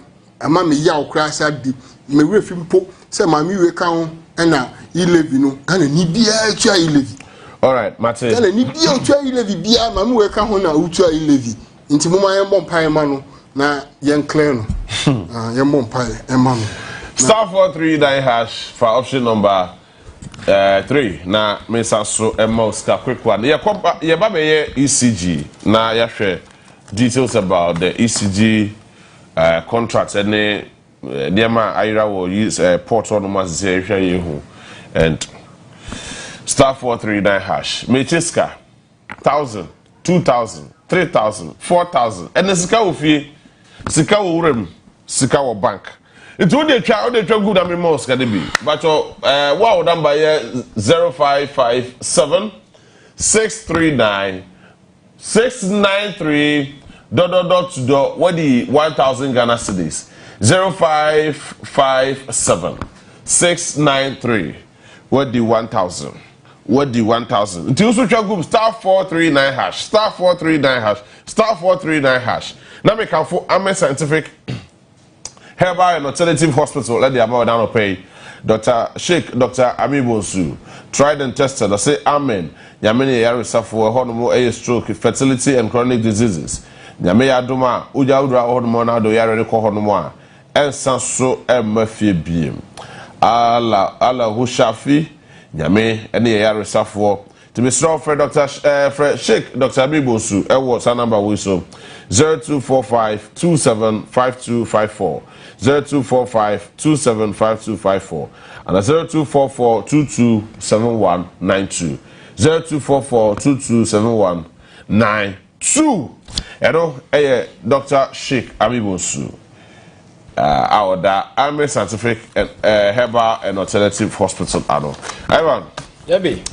Ama me ya okra sadi. Me refim po. Say mami we kan na ilevi no. Kana ni bia tua ilevi. All right, Martin. Kana ni bia tua ilevi bia mami we kan ho na utua ilevi. Inti mo ma yem bom pai ma no na yen clear no. Yem bom pai e ma no. Star 439 hash for option number 3. Na mesa so Moska quick one. Ye baba ye ECG. Na ya share details about the ECG contracts and Niama Ira will use port on Mazi and Star 439 hash. Mechiska 1,000, 2,000, 3,000, 4,000. And the Sika Ufi Sika Urem Sika Bank. It would be good and most can be. But wow, number 0557 639 693 ... What the 1,000 Ghana cedis 0557 693 what the 1,000 what the 1,000 until social group star 439 hash star 439 hash star 439 hash. Now me can for Ame Scientific Herbal and Alternative Hospital, let the amount down pay. Dr. Sheikh, Dr. Amibosu, tried and tested. I say, Amen. Yamene Yarisa for hormonal a stroke, fertility and chronic diseases. Yamea Duma, Uja Udra hormona do Yareko Hormoa, and Sanso Murphy Beam. Allah Hushafi, Yame, and the Yarisa for. To be strong for Dr. Sheikh, Dr. Amibosu, what's our number? Whistle 0245 275254. 0245-275254 and 0244-227192 0244-227192. Hello, Dr. Sheikh Amibosu. Our Army Scientific and Herbal and Alternative Hospital. Ivan. Yabi.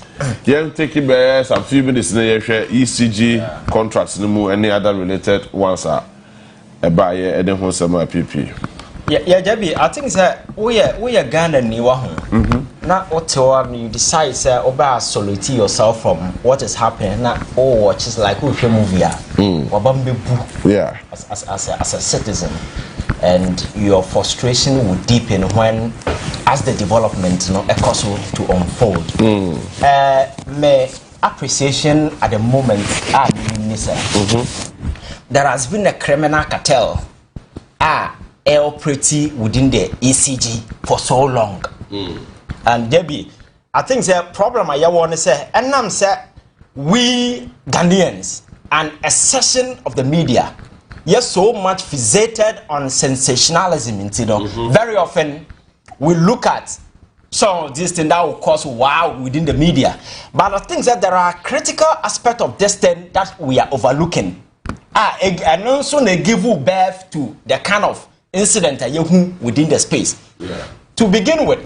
Yeah, take it some few minutes in the ECG contracts, any other related ones are a buyer and then who's some PP. Yeah, Jabi, I think that we are Ghana Niwa. Now, what you decide, sir, isolate yourself from what is happening. Now, watch is like with a movie, yeah, as a citizen, and your frustration will deepen when, as the development, occurs to unfold. My appreciation at the moment, there has been a criminal cartel. Operating within the ECG for so long. And Debbie, I think the problem I want to say, and I'm say we Ghanaians and a section of the media, yes, so much fixated on sensationalism. Very often we look at some of these things that will cause wow within the media, but I think that there are critical aspects of this thing that we are overlooking. And also they give birth to the kind of incident that you within the space. Yeah. To begin with,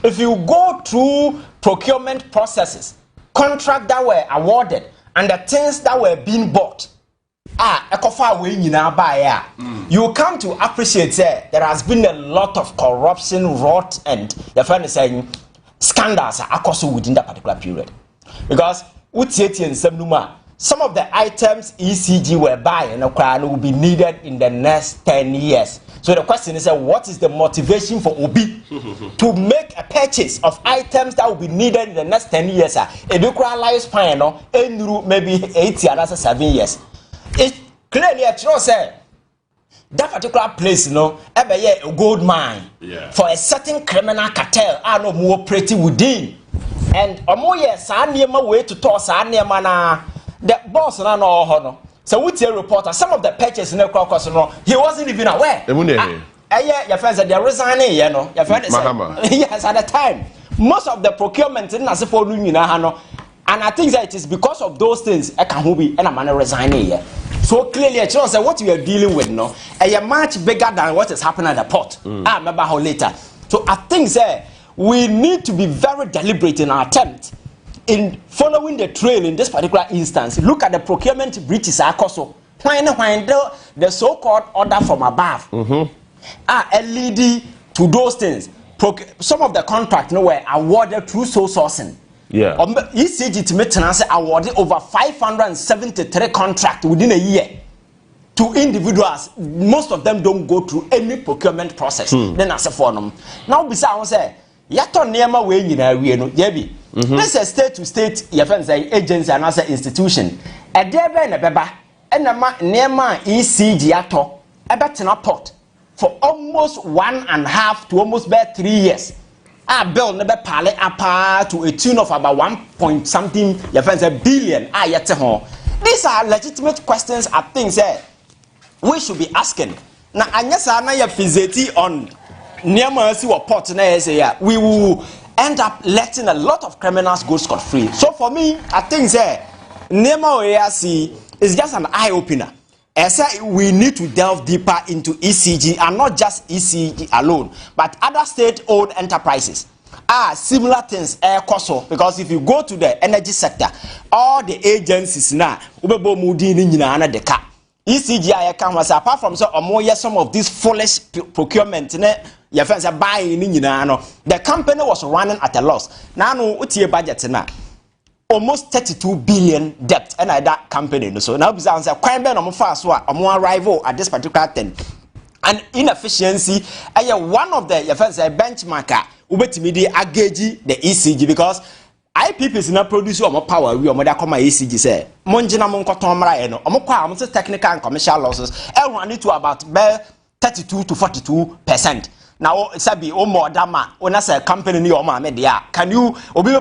if you go through procurement processes, contracts that were awarded, and the things that were being bought, you come to appreciate there has been a lot of corruption, rot, and the friend is saying scandals are also within that particular period. Because some of the items ECG were buying will be needed in the next 10 years. So the question is, what is the motivation for Obi to make a purchase of items that will be needed in the next 10 years? If you cry lifespan, maybe 8 years, 7 years. It clearly shows that particular place, a gold mine for a certain criminal cartel are no more operating within. And way to toss the boss no. So what's your reporter? Some of the purchases he wasn't even aware. Your friends said they're resigning, Your friend said, yes, at the time. Most of the procurement didn't as if and I think that it is because of those things I can be and I'm resigning here. So clearly it shows that what we are dealing with now is much bigger than what is happening at the port. I remember how later. So I think that we need to be very deliberate in our attempt in following the trail in this particular instance. Look at the procurement breaches also. The so-called order from above leading to those things. Some of the contracts were awarded through sole sourcing. Yeah. ECG maintenance awarded over 573 contracts within a year to individuals. Most of them don't go through any procurement process. Then as a forum. Now besides say, yato nema we no jebi. This is state to state agency and other institution. A debe na beba enama nema ECG ato ebetina port for almost 1.5 to almost 3 years. Bill never pale apart to a tune of about 1 something billion. These are legitimate questions. I think we should be asking. Now, Anyasa fizeti on Niamasi or port we will end up letting a lot of criminals go scot-free. So for me, I think Niamasi is just an eye opener. We need to delve deeper into ECG, and not just ECG alone, but other state-owned enterprises. Similar things because if you go to the energy sector, all the agencies now ECG apart from some of these foolish procurement your friends are buying the company was running at a loss. Now what's your budget now? Almost 32 billion debt and that company. So now because quite arrival at this particular thing. And inefficiency one of the benchmarker the ECG because IPP is not producing more power we ECG say monjina monkotomra technical and commercial losses everyone to about 32 to 42%. Now, Sabi, more dama, when I say company ni oma media, can you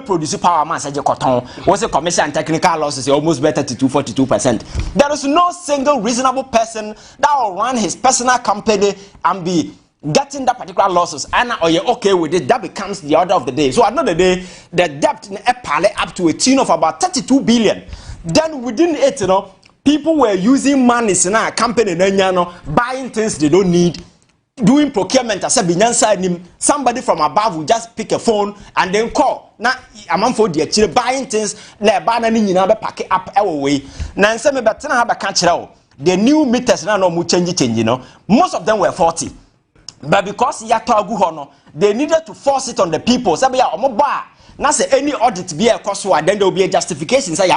produce power mass as a cotton? Was a commercial and technical losses almost better to 42%. There is no single reasonable person that will run his personal company and be getting that particular losses. And or you're okay with it, that becomes the order of the day. So another day, the debt in Epale up to a tune of about 32 billion. Then within it, people were using money in our company, buying things they don't need. Doing procurement as a somebody from above will just pick a phone and then call. Now, I'm for the actually buying things, pack it up our way. Now, some of the new meters now no change, most of them were 40. But because they needed to force it on the people. Now, say any audit be a cost, then there will be a justification. Say,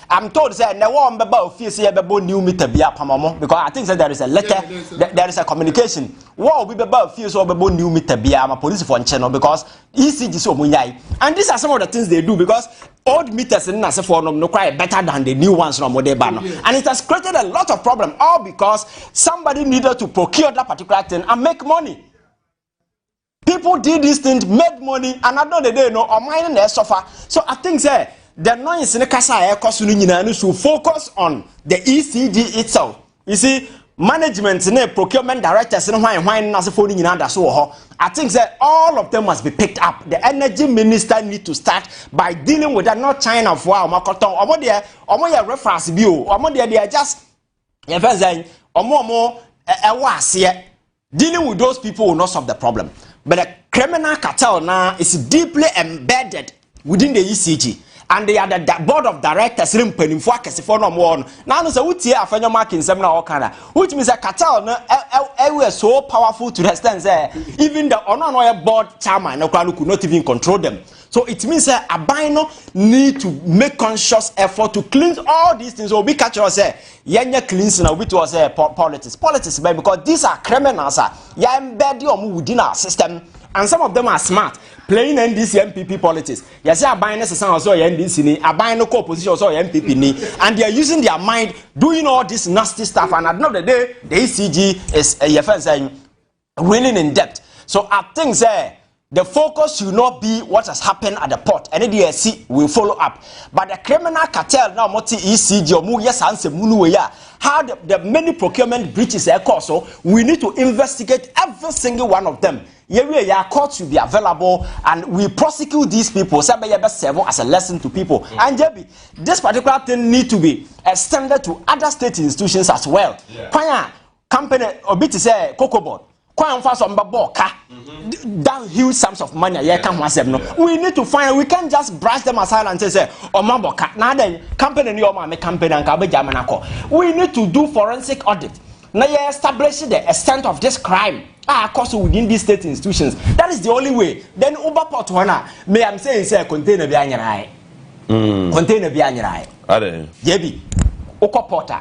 I'm told that new meter be because I think that there is a letter, there is a communication. What will be about new meter be a police for channel because ECG so munyai. And these are some of the things they do because old meters in Nasa for no quite better than the new ones from Modebano. And it has created a lot of problem, all because somebody needed to procure that particular thing and make money. People did this thing, made money, and at the end of the day, no, or mining their suffer. So I think that the noise in the casa should focus on the ECG itself. You see, management, procurement directors, and why as a phone in under so. I think that all of them must be picked up. The energy minister need to start by dealing with that, not China for our Makoton, or more reference view, or they are just dealing with those people will not solve the problem. But the criminal cartel now is deeply embedded within the ECG. And they are the board of directors now so which means a cartel is so powerful to the extent that even the board chairman could not even control them. So it means that Abino need to make conscious effort to cleanse all these things. So we catch us say cleansing of which was politics, because these are criminals. You're embedded within our system, and some of them are smart. Playing NDC MPP politics. You see, Abino is also NDC, Abino co-opposition also MPP, and they are using their mind doing all this nasty stuff. And at the end of the day, the ECG is winning in depth. So I think that the focus should not be what has happened at the port. And the DSC will follow up. But the criminal cartel now, multi ECG or yes, answer how the many procurement breaches are caused. So we need to investigate every single one of them. Yeah, court should be available, and we prosecute these people. As a lesson to people. And JB, this particular thing need to be extended to other state institutions as well. Yeah. Company obiti say Cocoa Board. That huge sums of money, we need to find. We can't just brush them aside and say, "Oh, mamboka." Now then, company we need to do forensic audit. Now you establish the extent of this crime. Course within these state institutions. That is the only way. Then Uber Port may I'm saying say container behind your eye. Container behind your eye. JB, Oko Porter.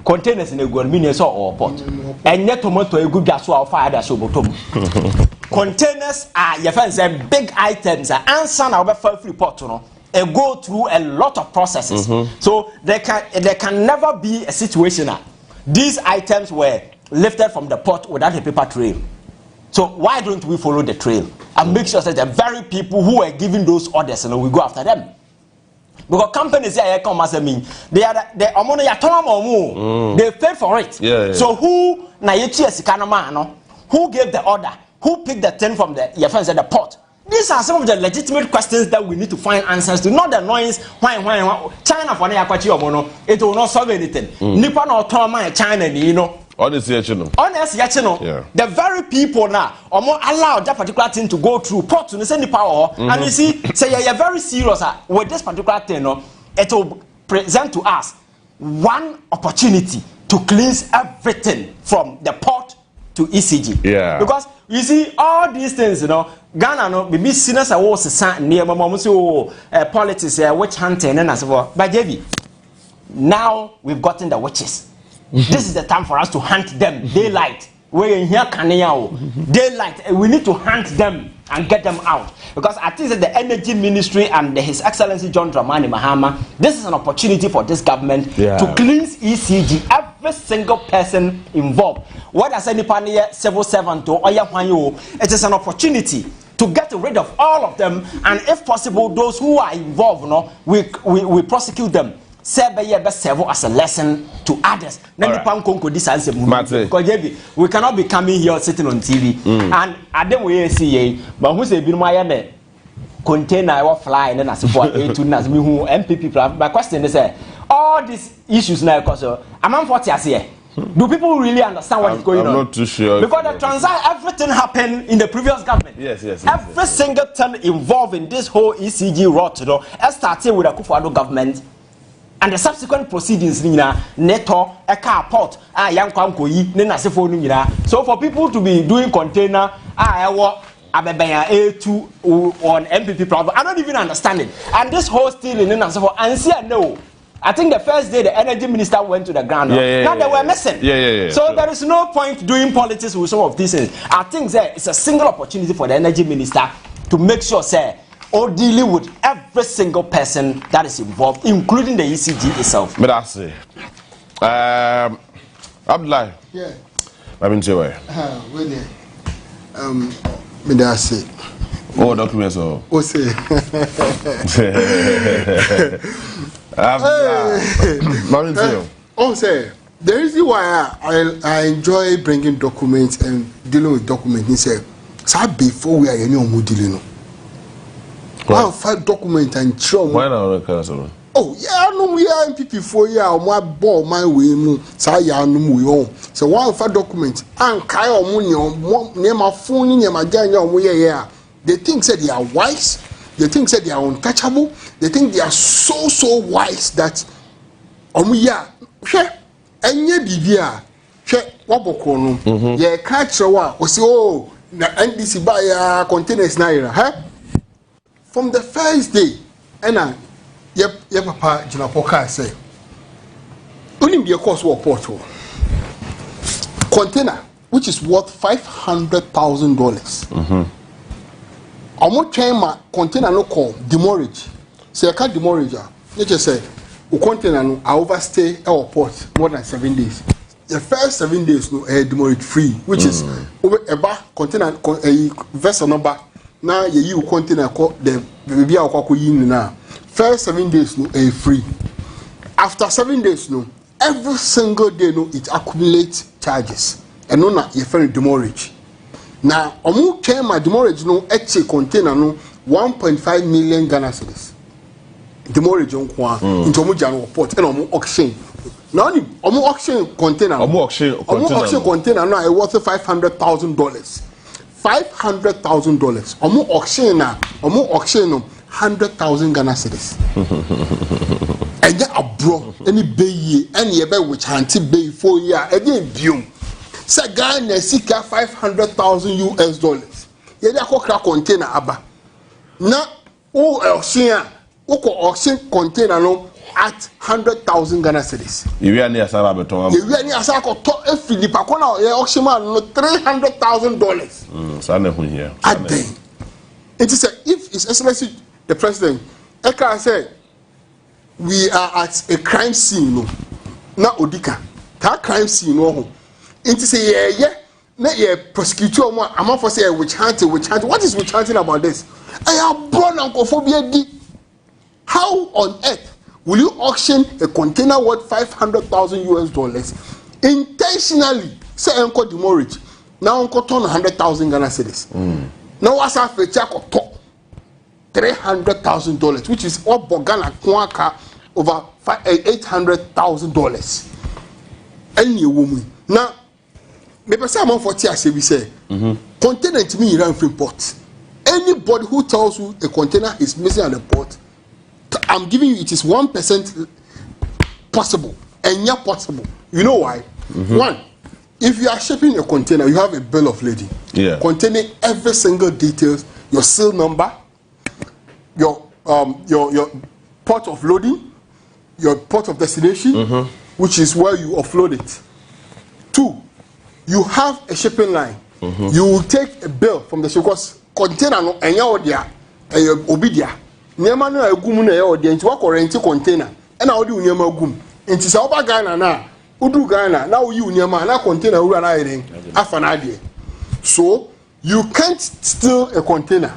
Containers in a good miniature or pot. And yet tomato a good gas or fire that containers are your friends and big items are answer our free pot and go through a lot of processes. So there can never be a situation that these items were lifted from the port without a paper trail. So why don't we follow the trail and make sure that the very people who are giving those orders we go after them? Because companies here come as I mean they pay for it. So who who gave the order? Who picked the thing from your friends at the port? These are some of the legitimate questions that we need to find answers to. Not the noise why China for it will not solve anything. Nippon or China, Honestly, the very people now are more allowed that particular thing to go through port to send the power. And you see, say you're very serious with this particular thing. It will present to us one opportunity to cleanse everything from the port to ECG. Because you see all these things, Ghana maybe sinners are also near politics, witch hunting and so forth. But JB, now we've gotten the witches. This is the time for us to hunt them. Daylight. We're in here, daylight. We need to hunt them and get them out. Because I think that the Energy Ministry and His Excellency John Dramani Mahama, this is an opportunity for this government to cleanse ECG, every single person involved. Whether it's any civil servant or it is an opportunity to get rid of all of them, and if possible, those who are involved, we prosecute them. As a lesson to others. Because we cannot be coming here sitting on TV and I don't see but who say be container or fly and then as for who MPP. My question is all these issues now because I'm 40 years here. Do people really understand what is going on? I'm not too sure. Because the everything happened in the previous government. Every single thing involved in this whole ECG rot, started with the Akufo-Addo government. And the subsequent proceedings, Neto, a car port, so for people to be doing container, A2 on MPP problem, I don't even understand it. And this whole stealing and so forth, and see, no. I think the first day the energy minister went to the ground. Now they were missing. So there is no point doing politics with some of these things. I think it's a single opportunity for the energy minister to make sure, or dealing with every single person that is involved, including the ECG itself. But I say, Abdullah. Yeah. I've been to me da say. Oh, documents or. Oh say. Oh say. The reason why I enjoy bringing documents and dealing with documents is say before we are any dealing. Well, 5 documents and show. Why not cancel? Oh yeah, no we are MPP for ya my ball my way mu say ya no mu yo. So one 5 documents and kai omo name my phone name my guy omo here. They think say they are wise, they think say they are untouchable, they think they are so wise that omo ya enye bibia hwe waboko no ye ka kirewa o say oh na NDC buy ya containers na ira from the first day and ye papa jina poka say onim be cost wo port container which is worth $500,000 omo train ma container no call demurrage say ka demurrage you just say o container no overstay our port more than 7 days. The first 7 days no demurrage free, which is over eba container vessel number. Now you container call the baby akwa yin na. First 7 days no free. After 7 days no, every single day no it accumulates charges. And no na your friend demurrage. Now omu came my demurrage no eche container no 1.5 million Ghana cedis. Demurrage on kwa into omu jano port and omu auction. Now omu auction container. Omu auction container now worth $500,000. $500,000. Omu auction na omu auction no 100,000 Ghana cedis. And ya abro any bay any ebe which hanti bay 4 year again biom. Say Ghana sika $500,000. Ye dey akokra container aba. Na o auction auction container no at 100,000 Ghana cedis. You are near Sarah Beton. You are near Sako to Philip Akona auction man no $300,000. Sana here. At day. It is if His Excellency the President, Eka said we are at a crime scene no. Na Odika. That crime scene no. It is yeah. Na ye prosecutor mo am for say witch hunting. What is witch hunting about this? I have brought uncophobia di. How on earth will you auction a container worth $500,000 intentionally? Say uncle demurrage. Now uncle turn 100,000 Ghana cedis. Now what's up for check or top $300,000, which is what Bogana Kwaka over $800,000. Any woman now. Maybe some for TSA we say container to me in free port. Anybody who tells you a container is missing at the port, I'm giving you it is 1% possible and not possible. You know why? One, if you are shipping a container, you have a bill of lading containing every single details, your seal number, your port of loading, your port of destination, which is where you offload it. Two, you have a shipping line. You will take a bill from the ship because container no enya odia obidia. Nyama no agum na ya odia nti wa rent container. E na odi nyama agum. Nti sa oba Ghana na udu Ghana na uyi nyama na container ura na eden afa na ade. So you can't steal a container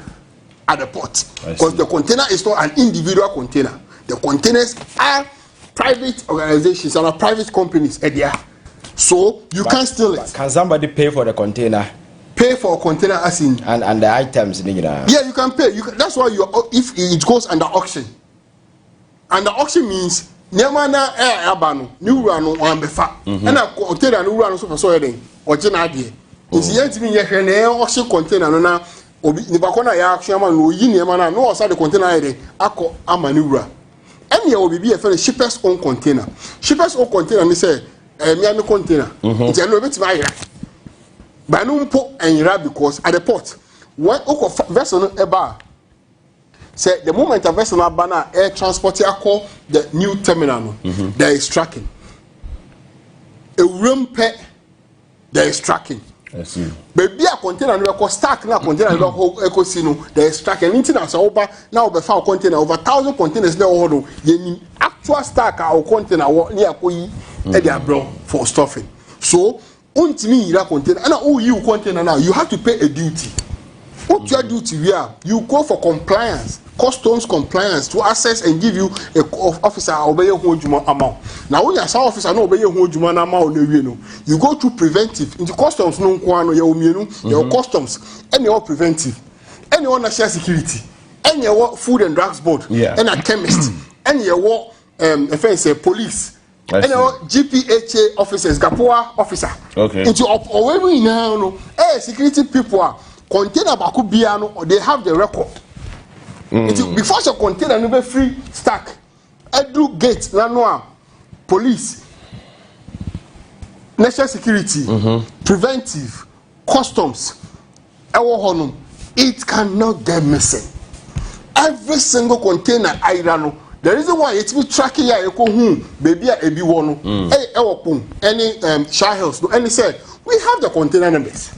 at the port because the container is not an individual container. The containers are private organizations and are private companies at there. So you can't steal it. Can somebody pay for the container? Pay for a container as in and the items. Yeah, you can pay. That's why if it goes under auction. And the auction means Nyamana abano new run on befa. And a container new run so for so heading or genadi. It's yet to be a auction container no na Nibakona ya auction man no yin yamana no outside the container heading ako amanura. And there will be a shipper's own container. Shipper's own container me say Miami container. It's a little bit my but no put and because at the port, what vessel eba say the moment a vessel banner air transport call the new terminal, there is tracking. A room pet there is tracking. I see. Baby a container no ko stack na container no ho ekosino there is tracking. Anything as over now be found container over 1,000 containers na order ye actual stack our container near koyi e dey abroad for stuffing. So untimi ira container and oh you container now you have to pay a duty. What your duty we are, you go for compliance, customs compliance to access and give you a officer obey your amount. Now when you are officer no obey your amount you go to preventive into customs no your customs and your preventive and your national security and your food and drugs board and a chemist and your offense police and your GPHA officers Gapoa officer into we now no security people are container baku biano they have the record. Before your container no be free stack edu gate na police national security preventive customs ewo honum it cannot get missing. Every single container airano the reason why it be tracking ya eko baby a ebi wo no ewo pum any shy house no any say we have the container numbers.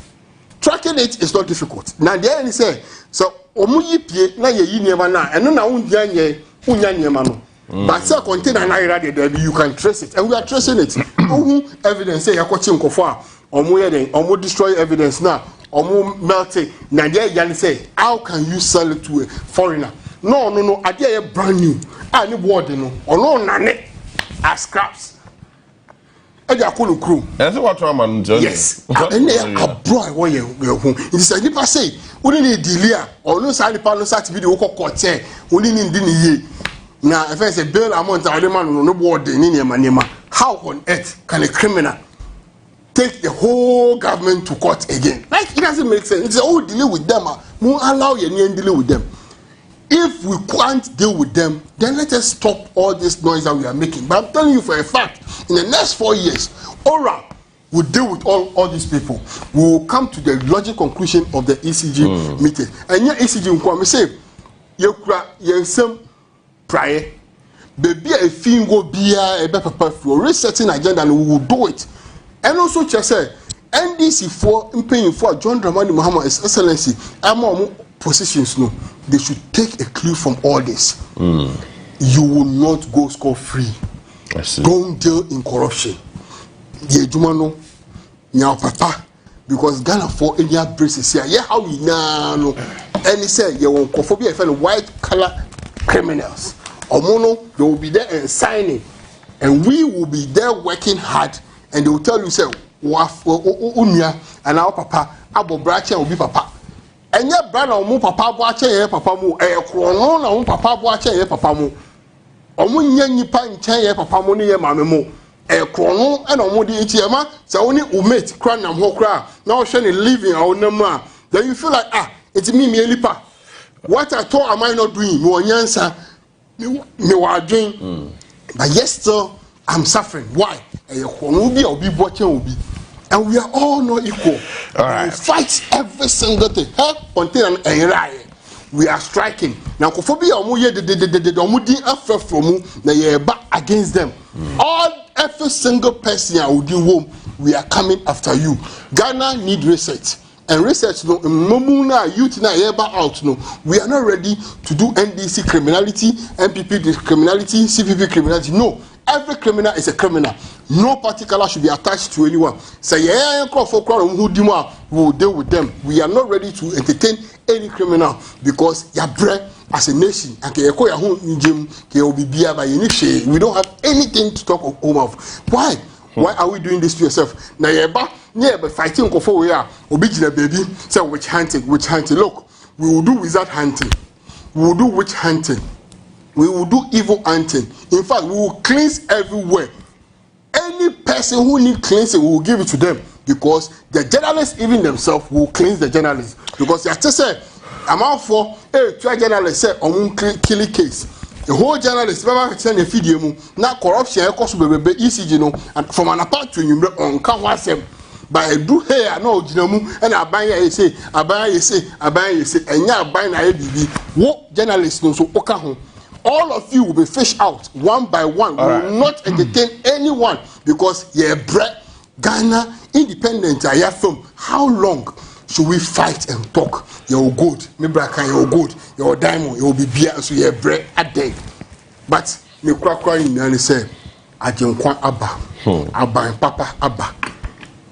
Tracking it is not difficult. Now the end say so omuyi pie na ye yi niema na eno na undia nye unya niema no. But say container na ira there you can trace it and we are tracing it. Evidence say yakochi nkofo a omo ye den omo destroy evidence na omo melt it. Na the yan say how can you sell it to a foreigner? No ade ye brand new. Ani board no ono nane as scraps. That's what I'm doing. Yes. And they are broad where you home. It is a nipa say, we need delay or no side panel sat video court. We need in now if I say bail amount of the man no board in manema. How on earth can a criminal take the whole government to court again? Like it doesn't make sense. It's a whole delay with them. We allow you and deal with them. If we can't deal with them, then let us stop all this noise that we are making. But I'm telling you for a fact, in the next 4 years, Ora will deal with all these people. We will come to the logical conclusion of the ECG meeting. And your ECG, we say, you some prior, baby, a thing will be a better for resetting agenda, and we will do it. And also, just say, NDC for paying for John Dramani Muhammad, His Excellency, among positions, no, they should take a clue from all this. You will not go scot-free. Don't deal in corruption. Papa, because Ghana for any braces here, yeah, how we know, and he said, you won't cophobia and white color criminals. Omono, they will be there and signing, and we will be there working hard, and they will tell you, say, Unya, and our papa, Abo Bracha will be papa. And your brother, mo papa boache, papa mo, chrono, no papa boache, papa mo. Omunya nipa nchen papa mo ne mame mo. Chrono, and omodi etiema, so only umate, cran and hokra, now shiny living our number. Then you feel like, it's me, lipa. What I thought am I not doing? No answer, me are doing. But yes, sir, I'm suffering. Why? Chrono be or be watching will be. And we are all not equal. All right. We fight every single thing. We are striking. Now, Kofobi Omuye the Omudi after from na back against them. All every single person we are coming after you. Ghana need research. And research no momuna youth na yeba out no. We are not ready to do NDC criminality, MPP criminality, CPP criminality. No. Every criminal is a criminal. No particular should be attached to anyone. Say, we'll deal with them. We are not ready to entertain any criminal because Yabre as a nation and we don't have anything to talk of. Why? Why are we doing this to yourself? Now, fighting for we are obedient baby. Say witch hunting. Look, we will do wizard hunting. We will do witch hunting. We will do evil hunting. In fact, we will cleanse everywhere. Any person who needs cleansing, we will give it to them because the journalists, even themselves, will cleanse the journalists. Because they have to say, I'm out for try journalists say on kill case. The whole journalist, send a video, now corruption, ECG, no, and from an apart to you on Kawasem. But I do here, no, and I buy a say, and ya buy a baby. What journalists know so Okahon. All of you will be fished out one by one. We will not entertain anyone because you're bread. Ghana independent. I have film. How long should we fight and talk? You're good. Maybe I can. You're good. You're diamond. You'll be beer. So you're bread a day. But me cry in and say, I don't want Abba. Abba and Papa Abba.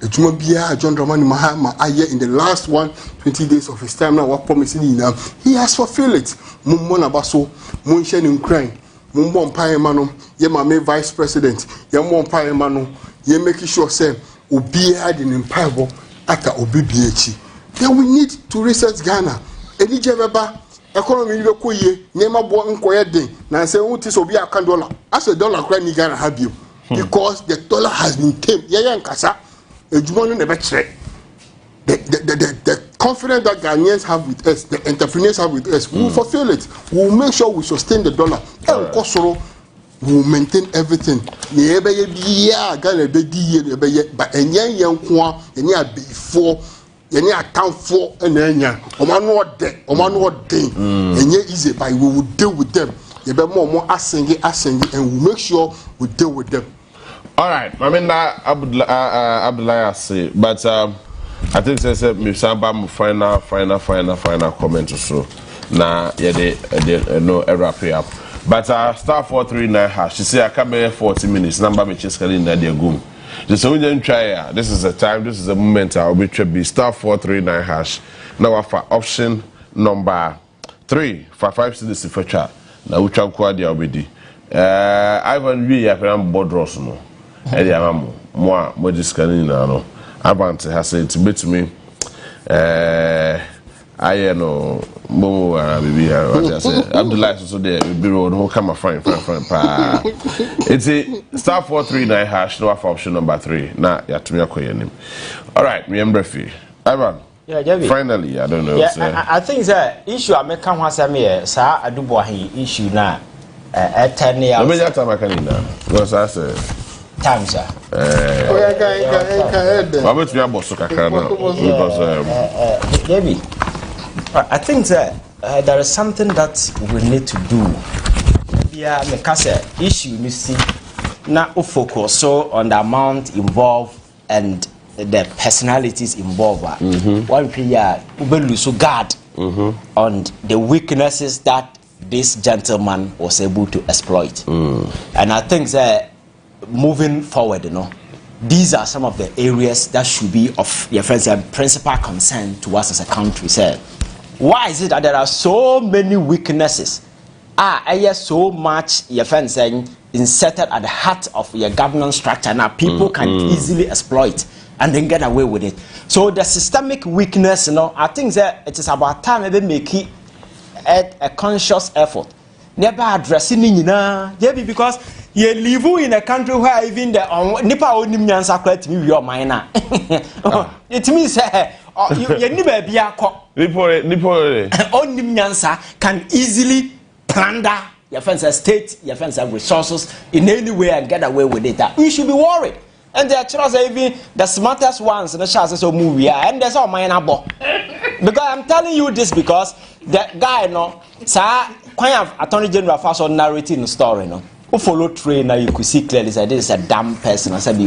ejuma bia John Dramani Mahama aye in the last 20 days of his time now what promising now he has fulfilled it mummo na baso mun hye ne nkran mumbo mpae ma no ye ma me vice president ye mo mpae ma no ye make sure say obi had in mpae aka obi bi echi then we need to research Ghana eni jebeba economy be koye nyema bo nkoye den na say wuti so obi aka dollar as a dollar kra ni Ghana have you because the dollar has been tamed ye nkasa ejuma no ne be kire the confidence that Ghanaians have with us, the entrepreneurs have with us, we will fulfill it. We will make sure we sustain the dollar. Right. We will maintain everything. But before any account for easy, but we will deal with them. More asking, and we'll make sure we deal with them. All right, I mean that Abdullah say, but I think say me samba mu final comment so na ye no wrap up. But star 439 hash. She say I come here 40 minutes. Number me just in there gum. Just so we don't try. This is the time. This is the moment. I'll be star 439 hash. Now for option number 3 for 5 cedis for chat. Now we try quad the obedi. Ivan we have am board ross no. Edi amamu. Mo just no. Avant has said to bet me. I know Momo baby. Abdullah so there be road who come fine pa. It's a star 439 hash no for option number 3. Na ya to me akoye nim. All right, me embrace. Ivan. Yeah, Javi. Finally, I don't know. Yeah, I think that issue I make come once me sa adubo ahi issue na 10 years. No me that time I can na. Because I say time sir. But we are boss kakra na. Javi. I think that there is something that we need to do. Yeah, because issue you see now focus so on the amount involved and the personalities involved. One player will so guard on the weaknesses that this gentleman was able to exploit. And I think that moving forward, these are some of the areas that should be of your friends and principal concern to us as a country. Sir. Why is it that there are so many weaknesses? So much your friends saying inserted at the heart of your governance structure now people can easily exploit and then get away with it. So the systemic weakness, I think that it is about time maybe make it a conscious effort. Never addressing it, because you live in a country where even the Nipa only nyansa kwet me your minor. It means you never be a cop. Nipo only nyansa can easily plunder your friends' state, your friends' resources in any way and get away with it. We should be worried. And there are even the smartest ones in the chances of movie, and there's all minor ball. Because I'm telling you this because the guy, sir, kind of Attorney General first on narrating the story, who follow train now you could see clearly that this is a damn person. I said,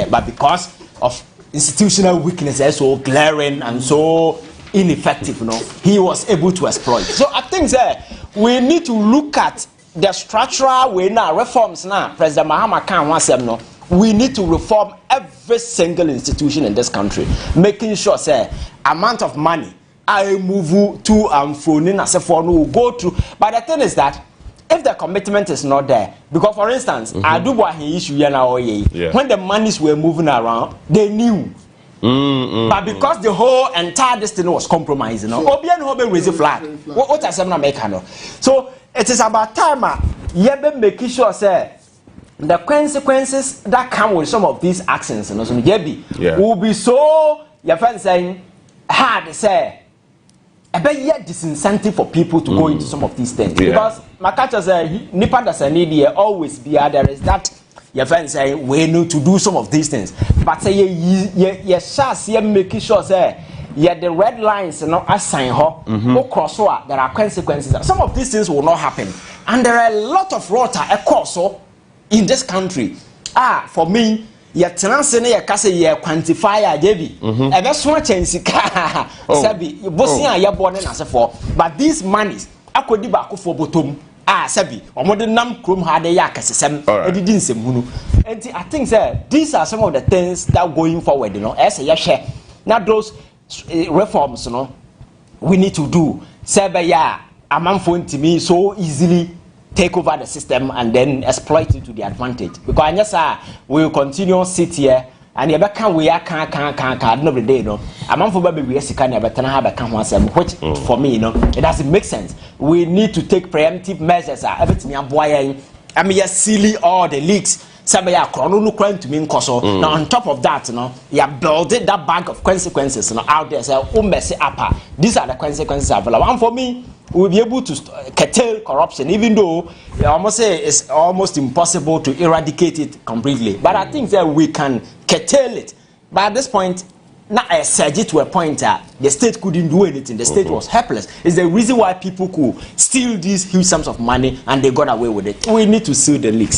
but because of institutional weakness, so glaring and so ineffective, he was able to exploit. So I think that we need to look at the structural way now, reforms now. President Mahama Khan wants them, we need to reform every single institution in this country, making sure, say, amount of money I move to and phone as a phone will go through. But the thing is that if the commitment is not there, because for instance, I do what he issue when the monies were moving around, they knew. But because the whole entire destiny was compromised, Obian Hobe raise a flag. What I said, so it is about time, making sure, say, the consequences that come with some of these actions will be so, your friend saying, hard, say, a bit disincentive for people to go into some of these things. Because my catcher says, Nipa doesn't need always be there is that your friend say we need to do some of these things. But say you making sure say the red lines assign her cross there are consequences. Some of these things will not happen. And there are a lot of water also in this country. For me, your transfer na kase ye quantify JB. Ebe so chance ka sabi bosia ye born na se for. But these monies akodi ba ko for bottom sabi omo de nam krom ha de ya kasesem e didi nsem hunu enti I think say these are some of the things that going forward as a share now those reforms we need to do say ya amanfo ntimi so easily take over the system and then exploit it to the advantage because anyasa we will continue sit here and you can we can no day amanfo ba be sika na betena ha be kan ho asem which for me it doesn't make sense. We need to take preemptive measures everything aboya I mean silly all the leaks sabe ya krono no kwan to me nkoso now on top of that you builded that bank of consequences out there say mess up these are the consequences available and for me we will be able to curtail corruption even though I almost say it's almost impossible to eradicate it completely but I think that we can curtail it but at this point now I surge it to a point that the state couldn't do anything. The state was helpless. It's the reason why people could steal these huge sums of money and they got away with it. We need to seal the leaks.